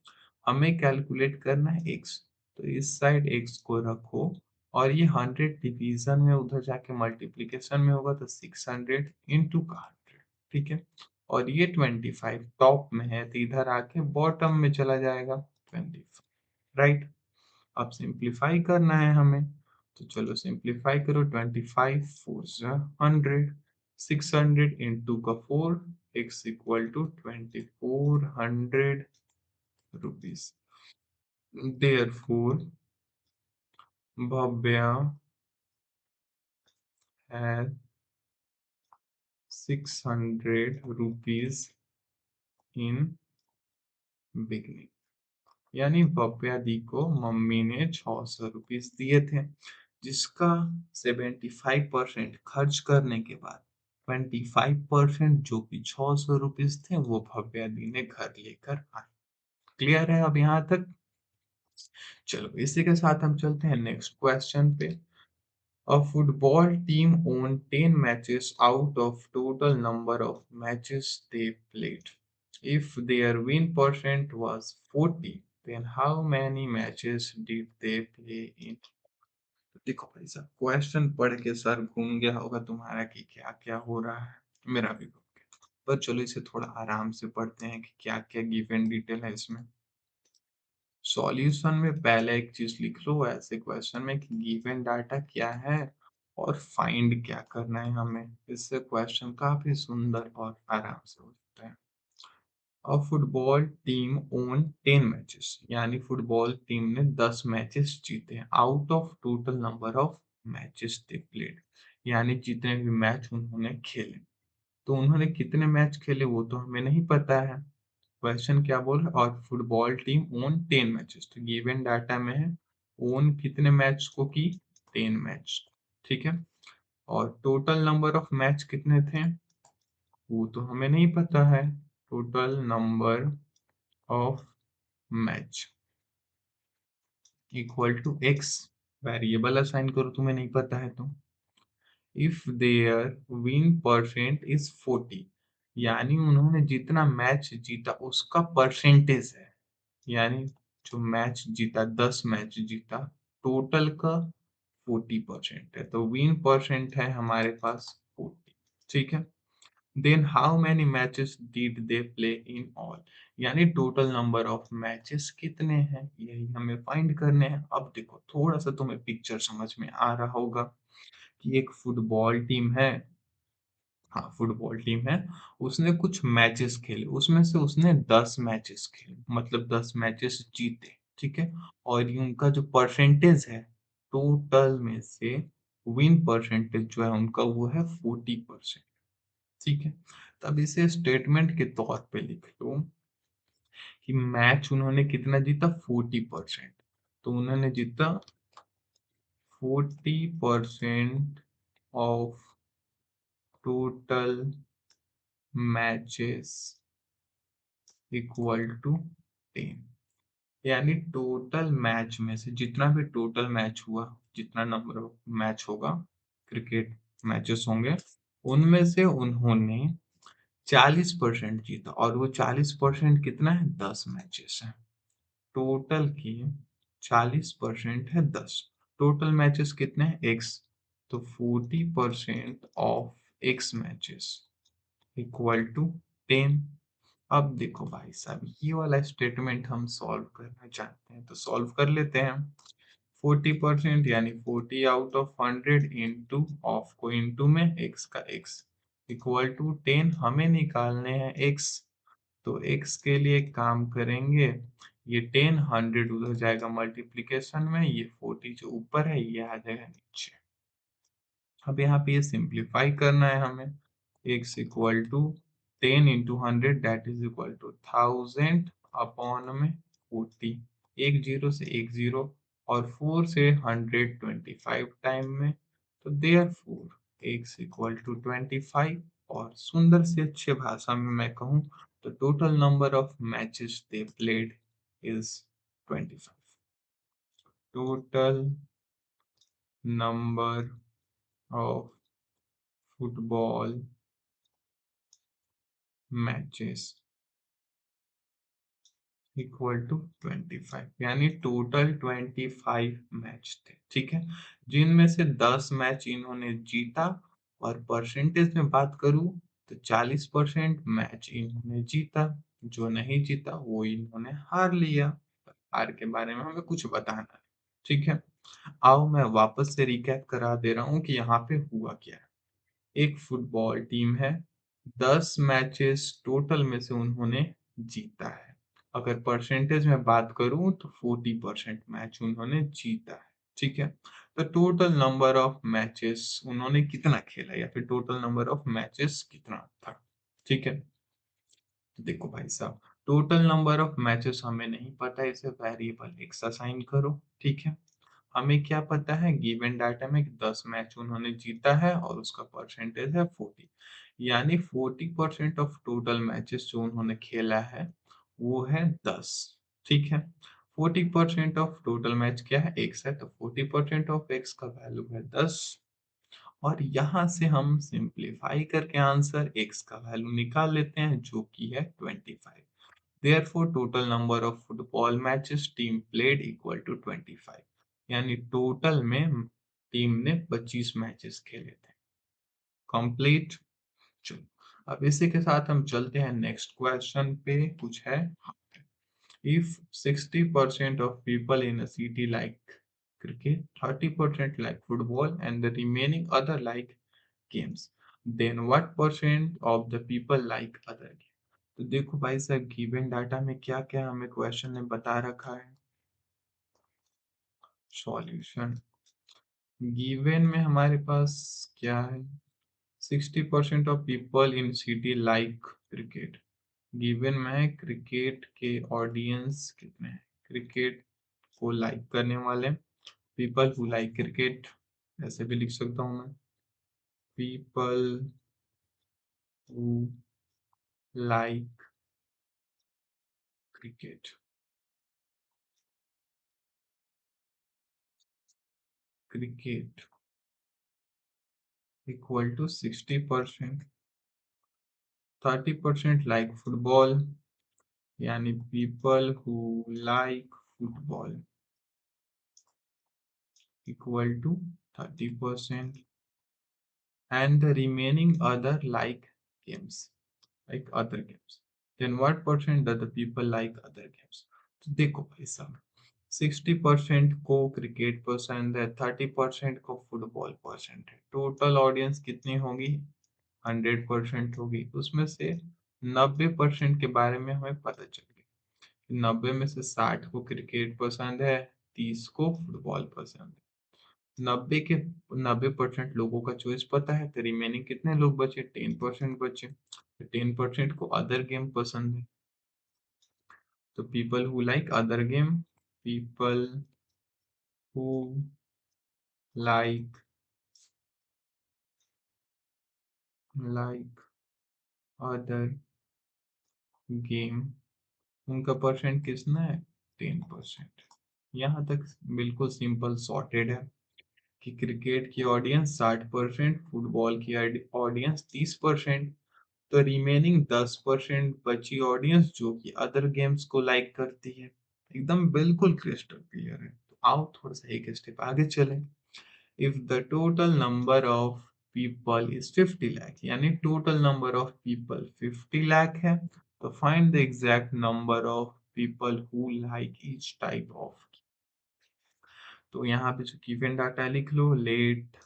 Speaker 1: हमें कैलकुलेट करना है एक्स, तो इस साइड एक्स को रखो और ये 100 डिवीजन में उधर जाके मल्टीप्लीकेशन में होगा तो 600 इंटू का 100। ठीक है, और ये 25 टॉप में है तो इधर आके बॉटम में चला जाएगा 25। राइट, अब सिंप्लीफाई करना है हमें, तो चलो सिंप्लीफाई करो। 25 फोर 100, 600 इंटू का 4, x equal to 2400 rupees. Therefore, Bhavya had 600 rupees in beginning। यानी भव्या दी को मम्मी ने 600 रुपीज दिए थे, जिसका 75% खर्च करने के बाद 25% जो कि 600 रुपीज थे वो भव्या दी ने घर लेकर आए। क्लियर है अब यहाँ तक? चलो इसी के साथ हम चलते हैं नेक्स्ट क्वेश्चन पे। A football team won 10 matches out of total number of matches they played. If their win percent was 40, then how many matches did they play in? तो देखो भाई साहब, क्वेश्चन पढ़ के सर घूम गया होगा तुम्हारा कि क्या क्या हो रहा है। मेरा भी घूम गया, पर चलो इसे थोड़ा आराम से पढ़ते हैं कि क्या क्या गिवन डिटेल है इसमें। सॉल्यूशन में पहले एक चीज लिख लो ऐसे क्वेश्चन में कि गिवन डाटा क्या है और फाइंड क्या करना है हमें। इससे क्वेश्चन काफी सुंदर और आराम से हो जाता है। अ फुटबॉल टीम ओन 10 मैचेस, यानी फुटबॉल टीम ने 10 मैचेस जीते हैं out of total number of matches they played, यानी जितने भी मैच उन्होंने खेले। तो उन्होंने कितने मैच खेले वो तो हमें नहीं पता है, क्वेश्चन क्या बोल रहा है? और फुटबॉल टीम ओन 10 मैचेस, तो गिवन डाटा में है ओन कितने मैच को की? 10 मैच, ठीक है। और टोटल नंबर ऑफ मैच कितने थे? वो तो हमें नहीं पता है। Total number of match equal to x, variable assign करो, तुम्हें नहीं पता है तो। If there win percent is 40, यानी उन्होंने जितना मैच जीता उसका परसेंटेज है, यानी जो मैच जीता, 10 मैच जीता, टोटल का 40% है, तो विन परसेंट है हमारे पास 40, ठीक है। Then how many matches did they play in all, यानी टोटल नंबर ऑफ मैचेस कितने हैं, यही हमें फाइंड करने हैं। अब देखो थोड़ा सा तुम्हें पिक्चर समझ में आ रहा होगा कि एक फुटबॉल टीम है। हाँ, फुटबॉल टीम है। उसने कुछ मैचेस खेले, उसमें से उसने 10 मैचेस खेले, मतलब 10 मैचेस जीते, ठीक है। और ये उनका जो परसेंटेज है टोटल में से, विन परसेंटेज जो है उनका वो है 40%, ठीक है। तब इसे स्टेटमेंट के तौर पे लिख लो कि मैच उन्होंने कितना जीता? 40%। तो उन्होंने जीता 40% of total matches equal to 10, यानी टोटल मैच में से जितना भी टोटल मैच हुआ, जितना नंबर ऑफ मैच होगा, क्रिकेट मैचेस होंगे, उनमें से उन्होंने 40% जीता, और वो 40% कितना है? 10 मैचेस है। टोटल की 40% है 10, टोटल मैचेस कितने हैं? एक्स, तो 40% of x matches equal to 10। अब देखो भाई साहब, ये वाला स्टेटमेंट हम सॉल्व करना चाहते हैं, तो सॉल्व कर लेते हैं। 40% यानी 40 आउट ऑफ 100 इंटू ऑफ को इंटू में एक्स का एक्स इक्वल टू 10, हमें निकालने हैं एक्स। तो एक्स के लिए काम करेंगे, ये 10 100 उधर जाएगा मल्टीप्लीकेशन में, ये 40 जो ऊपर है ये आ जाएगा नीचे। अब यहाँ पे ये सिंप्लीफाई करना है हमें। x equal to 10 into 100 that is equal to 1000 upon में 40, एक जीरो से एक जीरो, और 4 से 125 टाइम में, तो therefore x equal to 25। और सुंदर से अच्छे भाषा में मैं कहूँ तो total number of matches they played is 25। Total number of football matches equal to 25, यानी टोटल 25 मैच थे, ठीक है। जिनमें से 10 मैच इन्होंने जीता, और परसेंटेज में बात करूं तो 40% मैच इन्होंने जीता, जो नहीं जीता वो इन्होंने हार लिया। हार के बारे में हमें कुछ बताना है, ठीक है। आओ मैं वापस से रिकैप करा दे रहा हूँ कि यहाँ पे हुआ क्या है। एक फुटबॉल टीम है, 10 मैचेस टोटल में से उन्होंने जीता है। अगर परसेंटेज में बात करूं तो 40% मैच उन्होंने जीता है, ठीक है। तो टोटल नंबर ऑफ मैचेस उन्होंने कितना खेला, या फिर टोटल नंबर ऑफ मैचेस कितना था, ठीक है। तो देखो भाई साहब, टोटल नंबर ऑफ मैचेस हमें नहीं पता, इसे वेरिएबल एक्स असाइन करो, ठीक है। हमें क्या पता है, गिवन डाटा में 10 मैच उन्होंने जीता है और उसका परसेंटेज है 40, यानी 40% ऑफ टोटल मैचेस जो उन्होंने खेला है वो है 10, ठीक है। 40% ऑफ टोटल मैच क्या है? एक्स है, तो 40% ऑफ एक्स का वैल्यू है 10। और यहाँ से हम सिंप्लीफाई करके आंसर एक्स का वैल्यू निकाल लेते हैं, जो कि है 25। Therefore, total number of football matches team played equal to 25, यानी टोटल में टीम ने 25 मैचेस खेले थे। कंप्लीट। चलो अब इसी के साथ हम चलते हैं नेक्स्ट क्वेश्चन पे। कुछ है, if 60% of people in a city like cricket, 30% like football, and the remaining other like games, then what percent of the people like other games? तो देखो भाई साहब, गिवन डाटा में क्या क्या हमें क्वेश्चन ने बता रखा है। सॉल्यूशन गिवन में हमारे पास क्या है? 60% of people in city like cricket, given में क्रिकेट के ऑडियंस कितने हैं, क्रिकेट को लाइक करने वाले, पीपल हु लाइक क्रिकेट, ऐसे भी लिख सकता हूँ मैं, people who like cricket, cricket equal to 60%, 30% like football, यानी people who like football equal to 30%, and the remaining other like other games, then what percent does the people like other games? तो देखो भाई साहब, 60% को cricket पसंद है, 30% को football पसंद है, टोटल ऑडियंस कितनी होगी, 100% होगी। उसमें से 90% के बारे में हमें पता चल गया, 90 में से 60 को क्रिकेट पसंद है, 30 को फुटबॉल पसंद है। 90% लोगों का चॉइस पता है, तो रिमेनिंग कितने लोग बचे, 10% बचे। 10% को अदर गेम पसंद है, तो people who like other game, people who like like other game, उनका परसेंट कितना है, 10%। यहाँ तक बिल्कुल सिंपल सॉर्टेड है कि क्रिकेट की ऑडियंस 60%, फुटबॉल की ऑडियंस 30%, तो रिमेनिंग 10% बची ऑडियंस जो कि अदर गेम्स को लाइक करती है। एकदम बिल्कुल क्रिस्टल क्लियर है। तो आओ थोड़ा सा एक स्टेप आगे चले। If the total number of people is 50 lakh, यानी total number of people 50 lakh है, तो find the exact number of people who like each type of. तो यहाँ पे जो गिवन डाटा लिख लो, let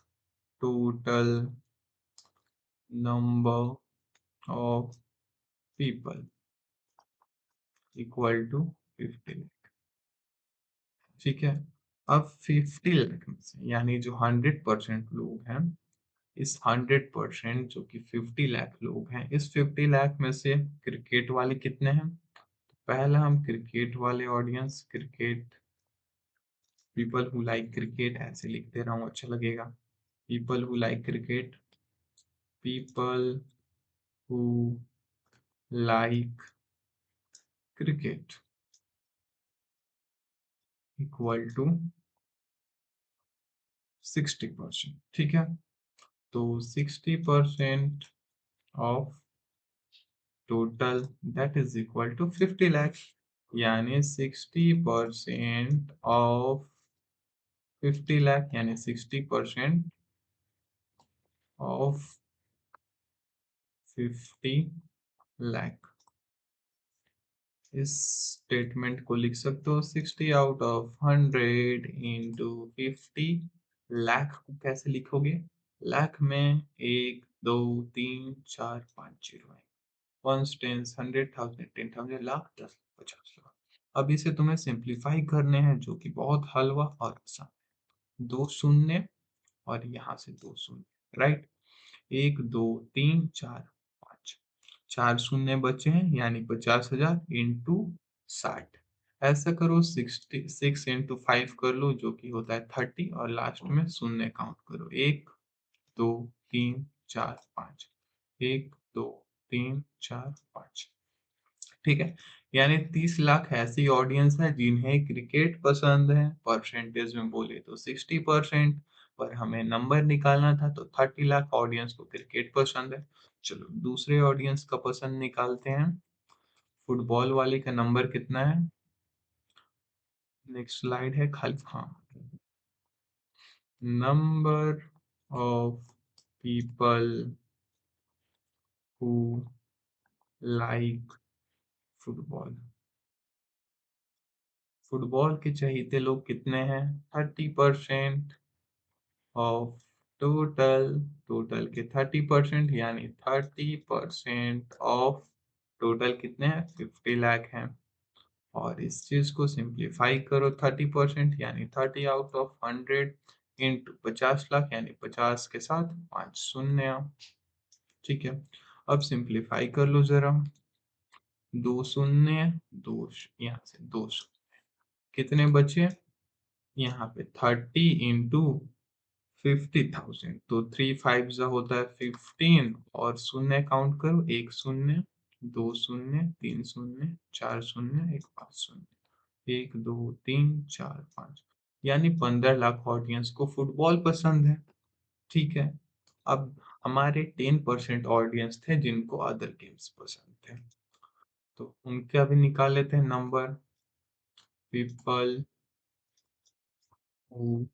Speaker 1: total number of people equal to 50। ठीक है, अब 50 लाख में से, यानी जो 100% लोग हैं, इस 100% जो कि 50 लाख लोग हैं, इस 50 लाख में से क्रिकेट वाले कितने हैं, पहला हम क्रिकेट वाले audience, cricket people who like cricket ऐसे लिख दे रहा हूँ, अच्छा लगेगा। People who like cricket, people who like cricket equal to 60%। ठीक है, तो 60% of total that is equal to 50 lakh, यानी 60% ऑफ 50 लाख, यानी 60% ऑफ 50 लाख। इस स्टेटमेंट को लिख सकते हो 60 आउट ऑफ 100 इंटू 50 लाख को कैसे लिखोगे, लाख में 1 2 3 4 5 जीरो है, वंस टेंस 100,000 10,000 लाख 10 50 लाख। अब इसे तुम्हें सिंप्लीफाई करने हैं, जो कि बहुत हलवा और आसान, दो शून्य और यहाँ से दो शून्य, राइट। 1 2 3 4 5, 4 शून्य बचे हैं, यानी 50,000 इंटू 60। ऐसा करो, 66 इंटू 5 कर लो, जो कि होता है 30, और लास्ट में शून्य काउंट करो, 1 2 3 4 5, 1 2 3 4 5। ठीक है, यानी 30 लाख ऐसी ऑडियंस है जिन्हें क्रिकेट पसंद है, परसेंटेज में बोले तो 60%, पर हमें नंबर निकालना था, तो 30 लाख ऑडियंस को क्रिकेट पसंद है। चलो दूसरे ऑडियंस का पसंद निकालते हैं, फुटबॉल वाले का नंबर कितना है, नेक्स्ट स्लाइड है खाली, हाँ, number of people who like football, football के चाहते लोग कितने हैं, 30% ऑफ टोटल, टोटल के 30%, यानी 30% ऑफ टोटल कितने हैं, 50 लाख हैं। और इस चीज को सिंप्लीफाई करो, 30% यानी 30 आउट ऑफ 100 इंटू 50 लाख, यानी 50 के साथ 5 शून्य। ठीक है, अब सिंप्लीफाई कर लो जरा, 2 शून्य, 2 यहाँ से 2 शून्य, कितने बचे? यहाँ पे 30 इंटू 50,000, तो 3 फाइव जा होता है 15, और शून्य काउंट करो, 1 शून्य, 2 शून्य, 3 शून्य, 4 शून्य, 1 5 शून्य, 1 2 3 4 5, यानी 15 लाख ऑडियंस को फुटबॉल पसंद है। ठीक है। अब हमारे 10% ऑडियंस थे जिनको अदर गेम्स पसंद थे, तो उनके अभी निकाल लेते हैं number. People who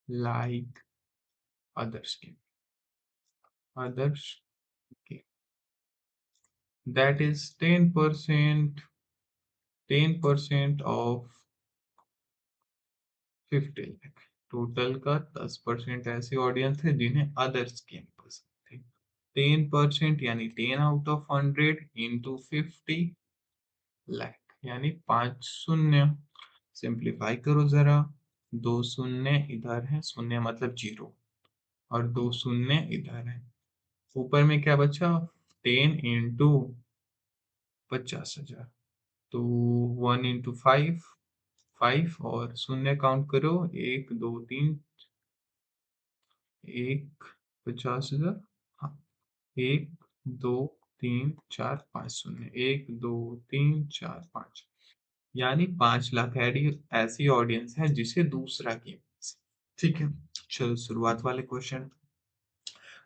Speaker 1: like others game, others game, that is 10%, 10% of 50 lakh, total का 10% ऐसे ऑडियंस है जिन्हें अदर्स गेम पसंद थे। 10% यानी 10 आउट ऑफ 100 इंटू 50 लाख, यानी 5 शून्य। सिंप्लीफाई करो जरा, 2 शून्य इधर है, शून्य मतलब जीरो, और 2 शून्य इधर है, ऊपर में क्या बचा? 10 इंटू 50,000, तो 1 इंटू 5, 5, और शून्य काउंट करो, 1 2 3, एक 50,000, हाँ, 1 2 3 4 5 शून्य, 1 2 3 4 5, यानी 5 लाख ऐसी ऑडियंस है जिसे दूसरा गेम। ठीक है, चलो शुरुआत वाले question.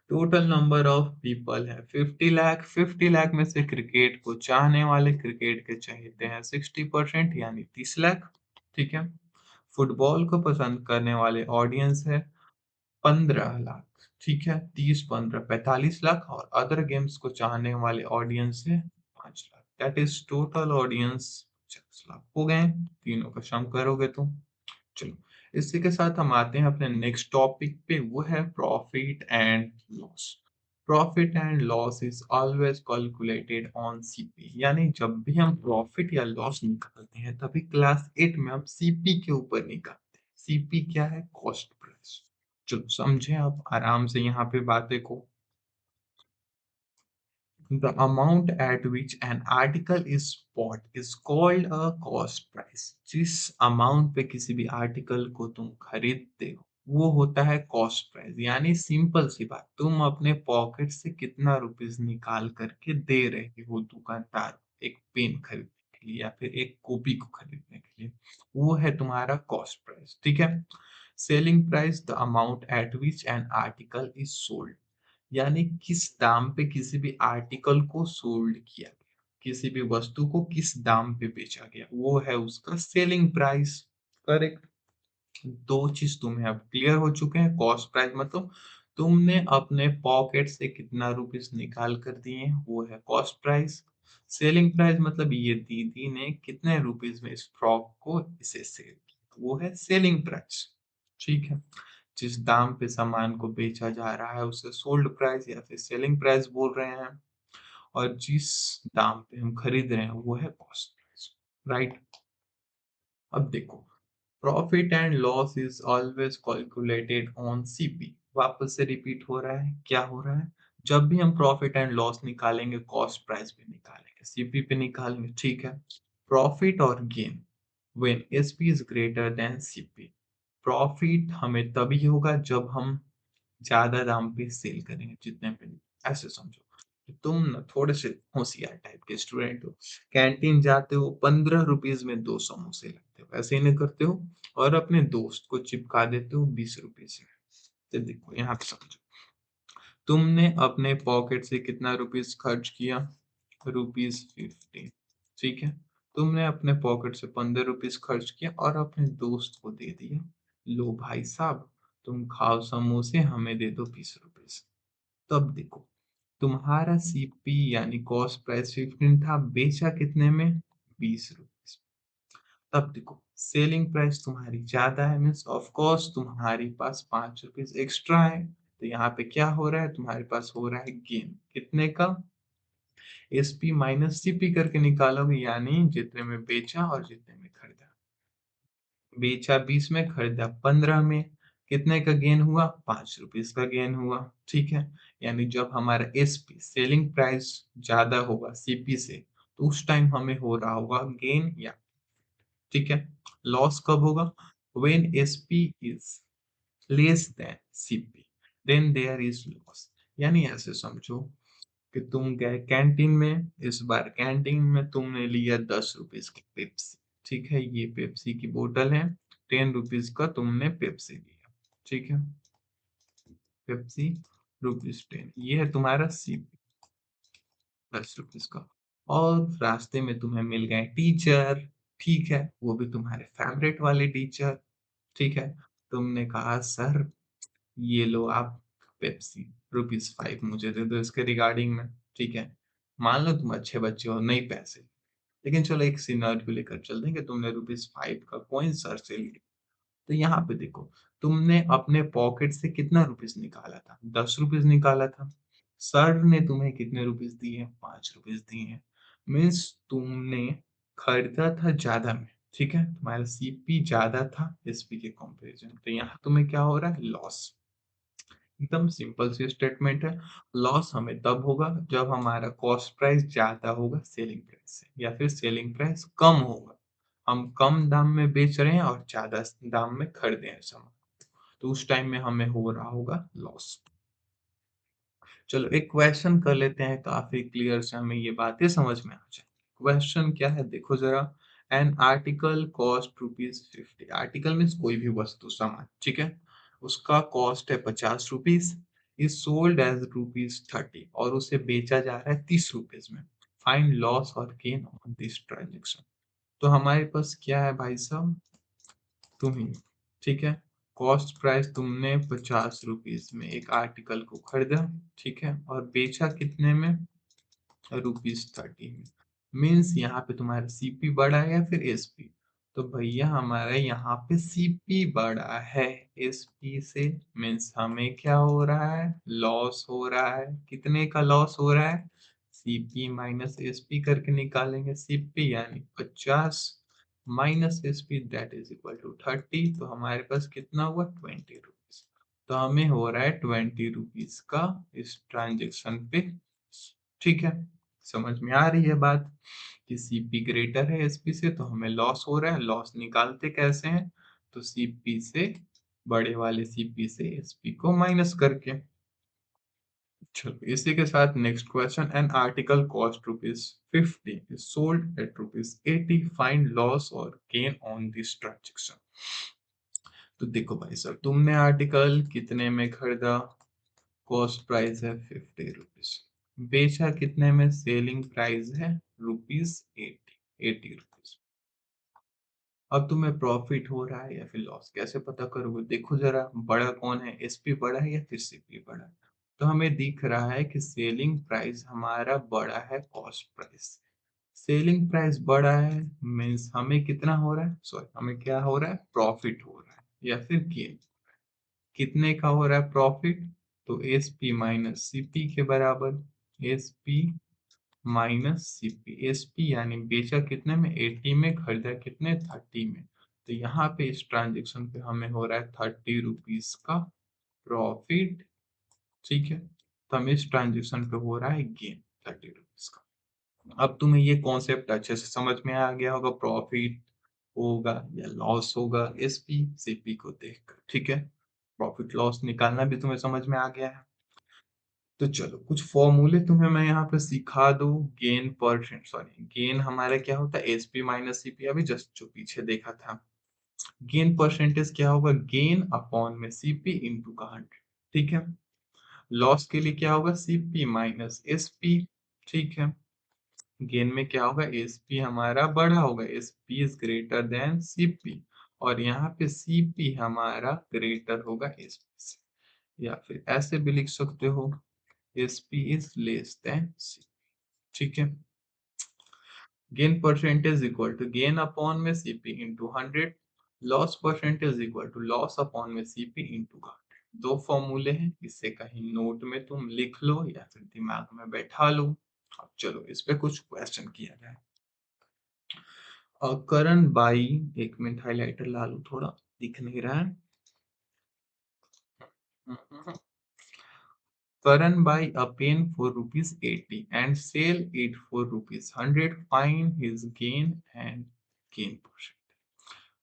Speaker 1: Total number of people है 50 लाख, 50 लाख में से क्रिकेट को चाहने वाले, क्रिकेट के चाहते हैं 60%, यानी 30 लाख। ठीक है। फुटबॉल को पसंद करने वाले ऑडियंस है 15 लाख। ठीक है, 30 15 45 लाख, और अदर गेम्स को चाहने वाले ऑडियंस है 5 lakh. That is total audience 50 lakh हो गए, तीनों का सम करोगे तो। चलो, इसी के साथ हम आते हैं अपने नेक्स्ट टॉपिक पे, वो है profit and loss. Profit and loss is always calculated on CP, यानी जब भी हम प्रॉफिट या लॉस निकालते हैं तभी क्लास 8 में हम सीपी के ऊपर निकालते हैं। सीपी क्या है? Cost price. चलो समझे आप आराम से यहाँ पे बातें को। The amount at which an article is bought is called a cost price. जिस अमाउंट पे किसी भी आर्टिकल को तुम खरीदते हो वो होता है कॉस्ट प्राइस। यानी सिंपल सी बात, तुम अपने पॉकेट से कितना रुपीस निकाल करके दे रहे हो दुकानदार एक पेन खरीदने के लिए या फिर एक कॉपी को खरीदने के लिए, वो है तुम्हारा कॉस्ट प्राइस। ठीक है। Selling price the amount at which an article is sold, यानी किस दाम पे किसी भी आर्टिकल को सोल्ड किया गया, किसी भी वस्तु को किस दाम पे बेचा गया, वो है उसका सेलिंग प्राइस। करेक्ट। दो चीज तुम्हें अब क्लियर हो चुके हैं। कॉस्ट प्राइस मतलब तुमने अपने पॉकेट से कितना रुपीस निकाल कर दिए, वो है कॉस्ट प्राइस। सेलिंग प्राइस मतलब ये दीदी ने कितने रुपीस में इस फ्रॉक को इसे सेल किया, वो है सेलिंग प्राइस। ठीक है। जिस दाम पे सामान को बेचा जा रहा है उसे सोल्ड प्राइस या फिर सेलिंग प्राइस बोल रहे हैं, और जिस दाम पे हम खरीद रहे हैं वो है कॉस्ट प्राइस। राइट। अब देखो, profit and loss is always calculated on CP. वापस से रिपीट हो रहा है, क्या हो रहा है? जब भी हम प्रॉफिट एंड लॉस निकालेंगे कॉस्ट प्राइस पे निकालेंगे, सीपी पे निकालेंगे। ठीक है। प्रॉफिट और gain when SP is greater than CP. Profit हमें तभी होगा जब हम ज्यादा दाम पे सेल करेंगे, जितने पे नहीं। ऐसे समझो कि तुम ना थोड़े से होशियार टाइप के स्टूडेंट हो, कैंटीन जाते हो, 15 रुपीज में 2 समोसे लगते हो, ऐसे ही नहीं करते हो, और अपने दोस्त को चिपका देते हो 20 रुपीज में। तो देखो यहाँ पे समझो, तुमने अपने पॉकेट से कितना रुपीज खर्च किया? ₹50। ठीक है। तुमने अपने पॉकेट से 15 रुपीज खर्च किया और अपने दोस्त को दे दिया, लो भाई साहब, तुम खाओ समोसे, हमें दे दो 20 रुपीज। तब देखो, तुम्हारा सीपी यानी कॉस्ट प्राइस 15 था, बेचा कितने में? 20 रुपीज। तब देखो, सेलिंग प्राइस तुम्हारी ज्यादा है, मीन्स ऑफ कोर्स तुम्हारे पास 5 रुपीज एक्स्ट्रा है, तो यहाँ पे क्या हो रहा है? तुम्हारे पास हो रहा है गेन, कितने का? एसपी माइनस सीपी करके निकालोगे, यानी जितने में बेचा और जितने में खरीदा। बेचा 20 में, खरीदा 15 में, कितने का गेन हुआ? 5 रुपीज का गेन हुआ। ठीक है। यानी जब हमारा एसपी सेलिंग प्राइस ज्यादा होगा सीपी से, तो उस टाइम हमें हो रहा होगा गेन या ठीक है। लॉस कब होगा? When SP is less than CP, then there is loss. यानी ऐसे समझो कि तुम गए कैंटीन में, इस बार कैंटीन में तुमने लिया 10 रुपीज की पेप्सी। ठीक है, ये पेप्सी की बोतल है, 10 रुपीज का तुमने पेप्सी लिया। ठीक है, पेप्सी ₹10, ये है तुम्हारा सीपी, 10 रुपीज का। और रास्ते में तुम्हें मिल गए टीचर, ठीक है, वो भी तुम्हारे फेवरेट वाले टीचर। ठीक है, तुमने कहा सर ये लो आप पेप्सी, ₹5 मुझे दे दो इसके रिगार्डिंग में। ठीक है, मान लो तुम अच्छे बच्चे हो, नहीं पैसे, लेकिन चलो एक सिनेरियो लेकर चलते हैं कि तुमने ₹5 का कॉइन सर से लिया। तो यहाँ पे देखो, तुमने अपने पॉकेट से कितना रुपीस निकाला था? 10 रुपीस निकाला था। सर ने तुम्हें कितने रुपीस दिए? 5 रुपीस दिए हैं। मीन्स तुमने खरीदा था ज्यादा में। ठीक है, तुम्हारा सीपी ज्यादा था एसपी के कंपैरिजन, तो यहाँ तुम्हें क्या हो रहा है? लॉस। एकदम सिंपल सी स्टेटमेंट है। लॉस हमें तब होगा जब हमारा कॉस्ट प्राइस ज्यादा होगा सेलिंग प्राइस से, या फिर सेलिंग प्राइस कम होगा, हम कम दाम में बेच रहे हैं और ज्यादा दाम में खरीदे हैं सामान, तो उस टाइम में हमें हो रहा होगा लॉस। चलो एक क्वेश्चन कर लेते हैं, काफी क्लियर से हमें ये बातें समझ में आ जाए। क्वेश्चन क्या है देखो जरा। An article cost ₹50। Article means कोई भी वस्तु सामान, ठीक है, उसका कॉस्ट है ₹50, इज सोल्ड एज ₹30 और उसे बेचा जा रहा है ₹30 में। फाइंड लॉस और गेन ऑन दिस ट्रांजेक्शन। तो हमारे पास क्या है भाई साहब, तुम ही, ठीक है, कॉस्ट प्राइस तुमने ₹50 में एक आर्टिकल को खरीदा, ठीक है, और बेचा कितने में? ₹30 में। मीन्स यहाँ पे तुम्हारा सीपी बढ़ा है या फिर एसपी? तो भैया हमारा यहाँ पे सीपी बढ़ा है एसपी से। मीन्स हमें क्या हो रहा है? लॉस हो रहा है। कितने का लॉस हो रहा है? सीपी माइनस एसपी करके निकालेंगे। सीपी यानी 50 minus SP that is equal to 30, तो हमारे पास कितना हुआ? ₹20। तो हमें हो रहा है ₹20 का इस ट्रांजेक्शन पे। ठीक है, समझ में आ रही है बात कि सीपी ग्रेटर है एसपी से, तो हमें लॉस हो रहा है। लॉस निकालते कैसे हैं? तो सीपी से, बड़े वाले सीपी से एसपी को माइनस करके। चलो इसी के साथ next question. An article cost ₹50 is sold at ₹80, find loss और गेन ऑन दिस ट्रांजेक्शन। तो देखो भाई सर, तुमने आर्टिकल कितने में खरीदा? कॉस्ट प्राइस है ₹50, बेचा कितने में? सेलिंग प्राइस है ₹80। अब तुम्हें प्रॉफिट हो रहा है या फिर लॉस, कैसे पता करोगे? देखो जरा, बड़ा कौन है? एसपी बड़ा है या फिर सीपी बड़ा है? तो हमें दिख रहा है कि सेलिंग प्राइस हमारा बड़ा है कॉस्ट प्राइस। सेलिंग प्राइस बड़ा है मीन्स हमें कितना हो रहा है? सॉरी, हमें क्या हो रहा है? प्रॉफिट हो रहा है या फिर गेन। कितने का हो रहा है प्रॉफिट? तो एस पी माइनस सीपी के बराबर। S P minus CP. S P यानी बेचा कितने में? 80 में, खरीदा कितने? 30 में। तो यहाँ पे इस ट्रांजेक्शन पे हमें हो रहा है ₹30 का प्रॉफिट। ठीक है, तो हमें इस ट्रांजेक्शन पे हो रहा है गेन ₹30 का। अब तुम्हें ये कॉन्सेप्ट अच्छे से समझ में आ गया होगा, प्रॉफिट होगा या लॉस होगा एसपी सीपी को देखकर। ठीक है, प्रॉफिट लॉस निकालना भी तुम्हें समझ में आ गया है। तो चलो कुछ फॉर्मूले तुम्हें मैं यहाँ पे सिखा दूं। गेन परसेंट, सॉरी, गेन हमारा क्या होता है? एसपी माइनस सीपी, अभी जस्ट जो पीछे देखा था। गेन परसेंटेज क्या होगा? गेन अपॉन में सीपी इंटू का 100। ठीक है, लॉस के लिए क्या होगा? CP minus SP. ठीक है, गेन में क्या होगा? एसपी हमारा बड़ा होगा, SP is greater than CP, और यहाँ पे सीपी हमारा ग्रेटर होगा एसपी से। या फिर ऐसे भी लिख सकते हो, SP is less than C. ठीक है, gain percentage equal to gain upon में CP into 100, loss percentage equal to loss upon में सीपी इंटू 100। दो फॉर्मूले हैं, इसे कहीं नोट में तुम लिख लो या फिर दिमाग में बैठा लो। अब चलो इस पे कुछ क्वेश्चन किया जाए। करण बाई, एक मिनट हाइलाइटर ला लूं, थोड़ा दिख नहीं रहा है। Karan buy a pen for rupees 80 and sell it for rupees 100. Find his gain and gain portion.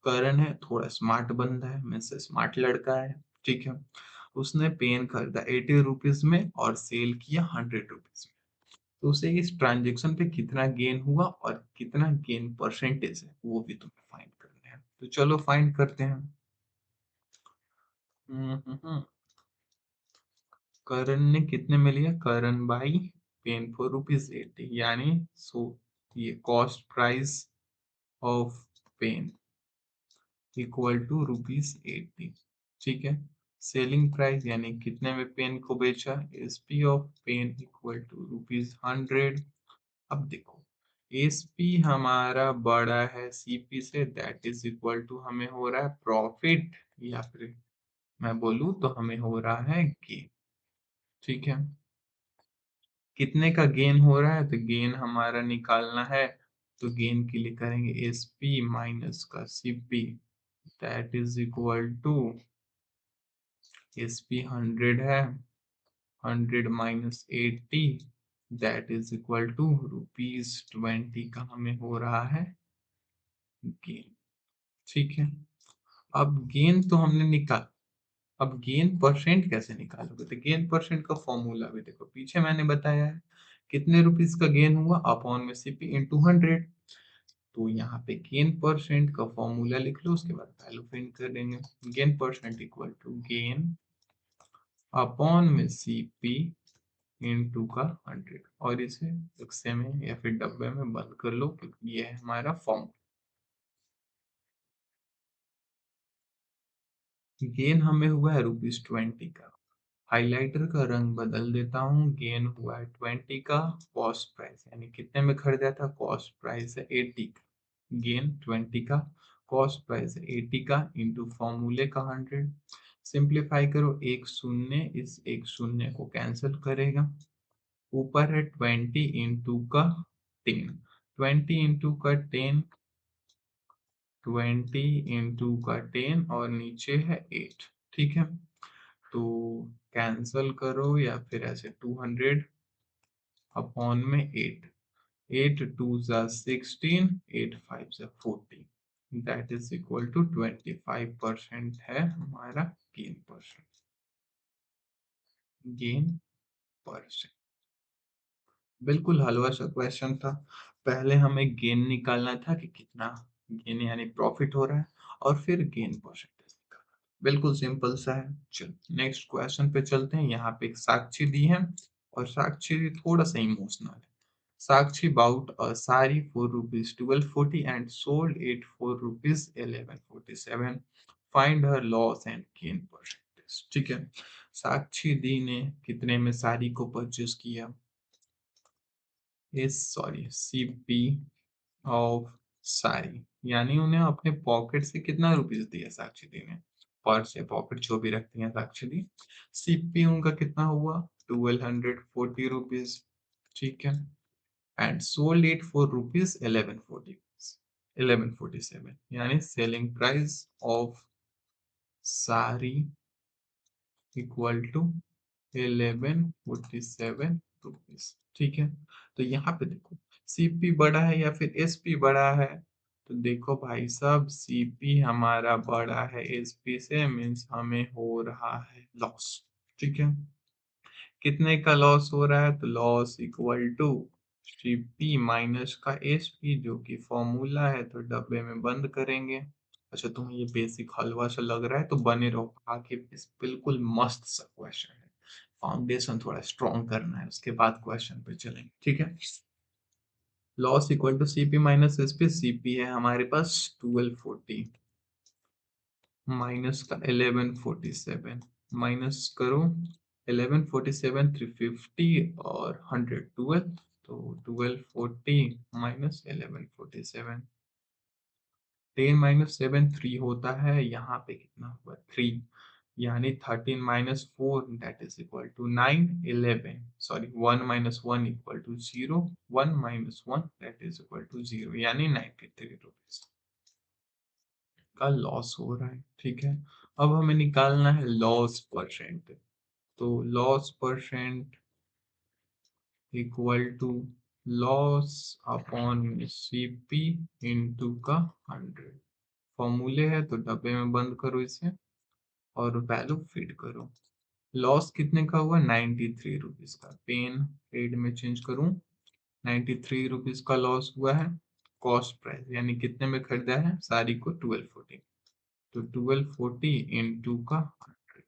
Speaker 1: करण है, थोड़ा स्मार्ट बंदा है, मैं से स्मार्ट लड़का है, ठीक है। उसने पेन खरीदा 80 रुपीज में और सेल किया 100 रुपीज में। तो उसे इस ट्रांजेक्शन पे कितना गेन हुआ और कितना गेन परसेंटेज है वो भी तुम्हें फाइंड करना है। तो चलो फाइंड करते हैं। हम्म। करण ने कितने में लिया? Karan buy pen for rupees 80, यानी सो ये cost price of pen equal to rupees 80, ठीक है। सेलिंग प्राइस यानी कितने में पेन को बेचा, SP of pen equal to rupees 100। अब देखो, एसपी हमारा बड़ा है सीपी से, दैट इज इक्वल टू हमें हो रहा है प्रॉफिट, या फिर मैं बोलूँ तो हमें हो रहा है गेन, ठीक है। कितने का गेन हो रहा है, तो गेन हमारा निकालना है, तो गेन के लिए करेंगे एसपी माइनस का CP, that is equal to SP 100 है, 100 - 80, that is equal to rupees 20 का हमें हो रहा है गेन, ठीक है। अब गेन तो हमने निकाल, अब गेन परसेंट कैसे निकालोगे, तो गेन परसेंट का फॉर्मूला भी देखो पीछे मैंने बताया है। कितने रुपीस का गेन हुआ, अपॉन में सीपी इंटू 100। तो यहाँ पे गेन परसेंट का फॉर्मूला लिख लो, उसके बाद वैल्यू प्रिंट कर देंगे। Gain percent equal to gain upon में सीपी इंटू का 100, और इसे बक्से में या फिर डब्बे में बंद कर लो, क्योंकि ये है हमारा फॉर्मूला। गेन हमें हुआ है रुपीज 20 का। हाइलाइटर का रंग बदल देता हूँ। गेन हुआ है 20 का, कॉस्ट प्राइस यानी कितने में खरीदा था, कॉस्ट प्राइस है 80 का, गेन 20 का, कॉस्ट प्राइस है 80 का इंटू फॉर्मूले का 100। सिंप्लीफाई करो, एक शून्य इस एक शून्य को कैंसिल करेगा, ऊपर है 20 इंटू का 10 और नीचे है 8, ठीक है। तो कैंसल करो या फिर ऐसे 200 अपॉन में 8, 8 2 16, 8 5 40, दैट इज इक्वल टू 25% है हमारा गेन परसेंट, गेन परसेंट। बिल्कुल हलवा सा क्वेश्चन था। पहले हमें गेन निकालना था कि कितना गेन यानी प्रॉफिट हो रहा है, और फिर गेन परसेंटेज निकालना। बिल्कुल सिंपल सा है। चलो नेक्स्ट क्वेश्चन पे चलते हैं। यहाँ पे एक साक्षी दी है, और साक्षी थोड़ा सा इमोशनल है। साक्षी bought a sari for rupees 1240 and sold it for rupees 1147. Find her loss and gain percentage, ठीक है। साक्षी दी ने कितने में साड़ी को परचेज किया, इस सॉरी सीपी ऑफ साड़ी, यानी उन्हें अपने पॉकेट से कितना रुपीस दिया साक्षी दी ने, पर्स या पॉकेट जो भी रखती है साक्षी दी। सीपी उनका कितना हुआ, 1240 रुपीज, ठीक है। And sold it for rupees 1147, यानी selling price of sari equal to 1147 rupees, ठीक है। तो यहाँ पे देखो, सीपी बड़ा है या फिर एसपी बड़ा है, तो देखो भाई साहब, सीपी हमारा बड़ा है एसपी से, मीन्स हमें हो रहा है लॉस, ठीक है। कितने का लॉस हो रहा है, तो loss equal to CP minus का एसपी, जो कि फॉर्मूला है, तो डब्बे में बंद करेंगे। अच्छा तुम्हें ये बेसिक हलवा सा लग रहा है तो बने रहो, आगे इस बिल्कुल मस्त सा क्वेश्चन है। फाउंडेशन थोड़ा स्ट्रॉन्ग करना है, उसके बाद क्वेश्चन पे चलेंगे, ठीक है। Loss equal to CP minus SP. CP है हमारे पास 1240 माइनस का 1147, माइनस करो 1147 350 और 100 12, तो 1240 माइनस 1147, 10 - 7 3 होता है, यहाँ पे कितना हुआ 3, यानी 13 - 4 that is equal to 9, 11 sorry 1 - 1 equal to 0, 1 - 1 that is equal to 0, यानी 93 रुपीज का लॉस हो रहा है, ठीक है। अब हमें निकालना है लॉस परसेंट। तो loss percent equal to loss upon CP into का 100। फॉर्मूले है तो डब्बे में बंद करो इसे और वैल्यू फीड करो। लॉस कितने का हुआ? 93 रुपीज का। पेन पेड में चेंज करूं, 93 रुपीज का लॉस हुआ है। कॉस्ट प्राइस यानी कितने में खरीदा है साड़ी को? 1240। तो 1240 इंटू का 100।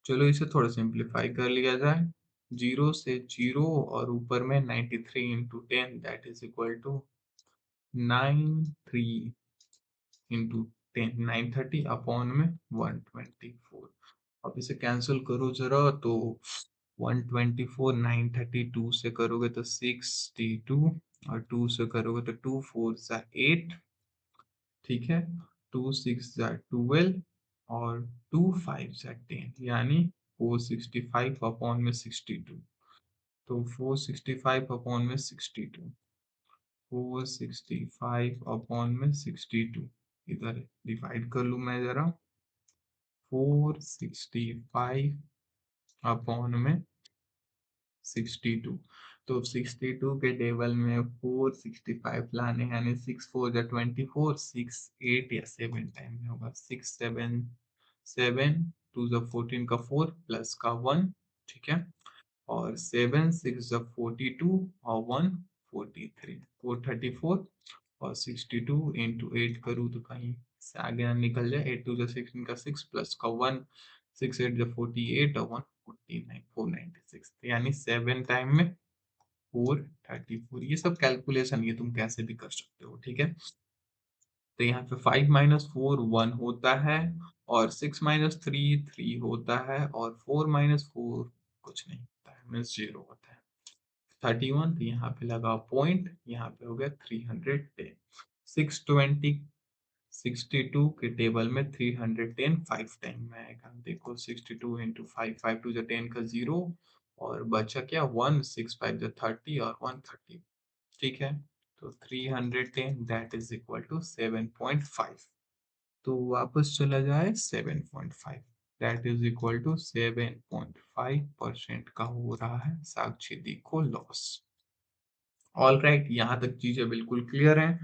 Speaker 1: चलो इसे थोड़ा सिंप्लीफाई कर लिया जाए। जीरो से जीरो और ऊपर में 93 into 10 that is equal to 9 3 into 10 930 upon में 124। अब इसे कैंसिल करो जरा तो 124 932 से करोगे तो 62 और 2 से करोगे तो 2 4 सा 8। ठीक है, 2 6 सा 12 और 2 5 सा 10 यानी 465 अपॉन में 62। तो 465 अपॉन में 62, 465 अपॉन में 62 इधर डिवाइड कर लूं मैं जरा। 465 अपॉन में 62। तो 62 के टेबल में 465 लाने यानी 6 4 जा 24, 6 8 या 7 टाइम में होगा। 6 7 7 2 जा 14 का 4 प्लस का 1। ठीक है, और 7 6 जा 42 और 1 43 434। और 62 इंटू 8 करूँ तो कहीं से आगे ना निकल जाए। 8 2 जा 16 का 6 प्लस का 1, 6 8 जा 48 और 1 49 496 यानी 7 टाइम में 434। ये सब कैलकुलेशन ये तुम कैसे भी कर सकते हो। ठीक है, तो यहाँ पे 5 माइनस 4 1 होता है, और 6 माइनस 3 3 होता है, और 4 माइनस 4 कुछ नहीं होता है, मीन्स 0 होता है। 31, तो यहाँ पे लगा पॉइंट, यहाँ पे हो गया 310। 620 62 के टेबल में 310 5 टाइम में आएगा। देखो 62 इंटू 5 5 टू 10 का 0, और बचा क्या 1, 6 5 30 और 130। ठीक है, तो 310 दैट इज इक्वल टू 7.5। तो वापस चला जाए 7.5 दैट इज इक्वल टू 7.5% का हो रहा है साक्षी दी को लॉस। ऑल राइट, यहाँ तक चीजें बिल्कुल क्लियर हैं।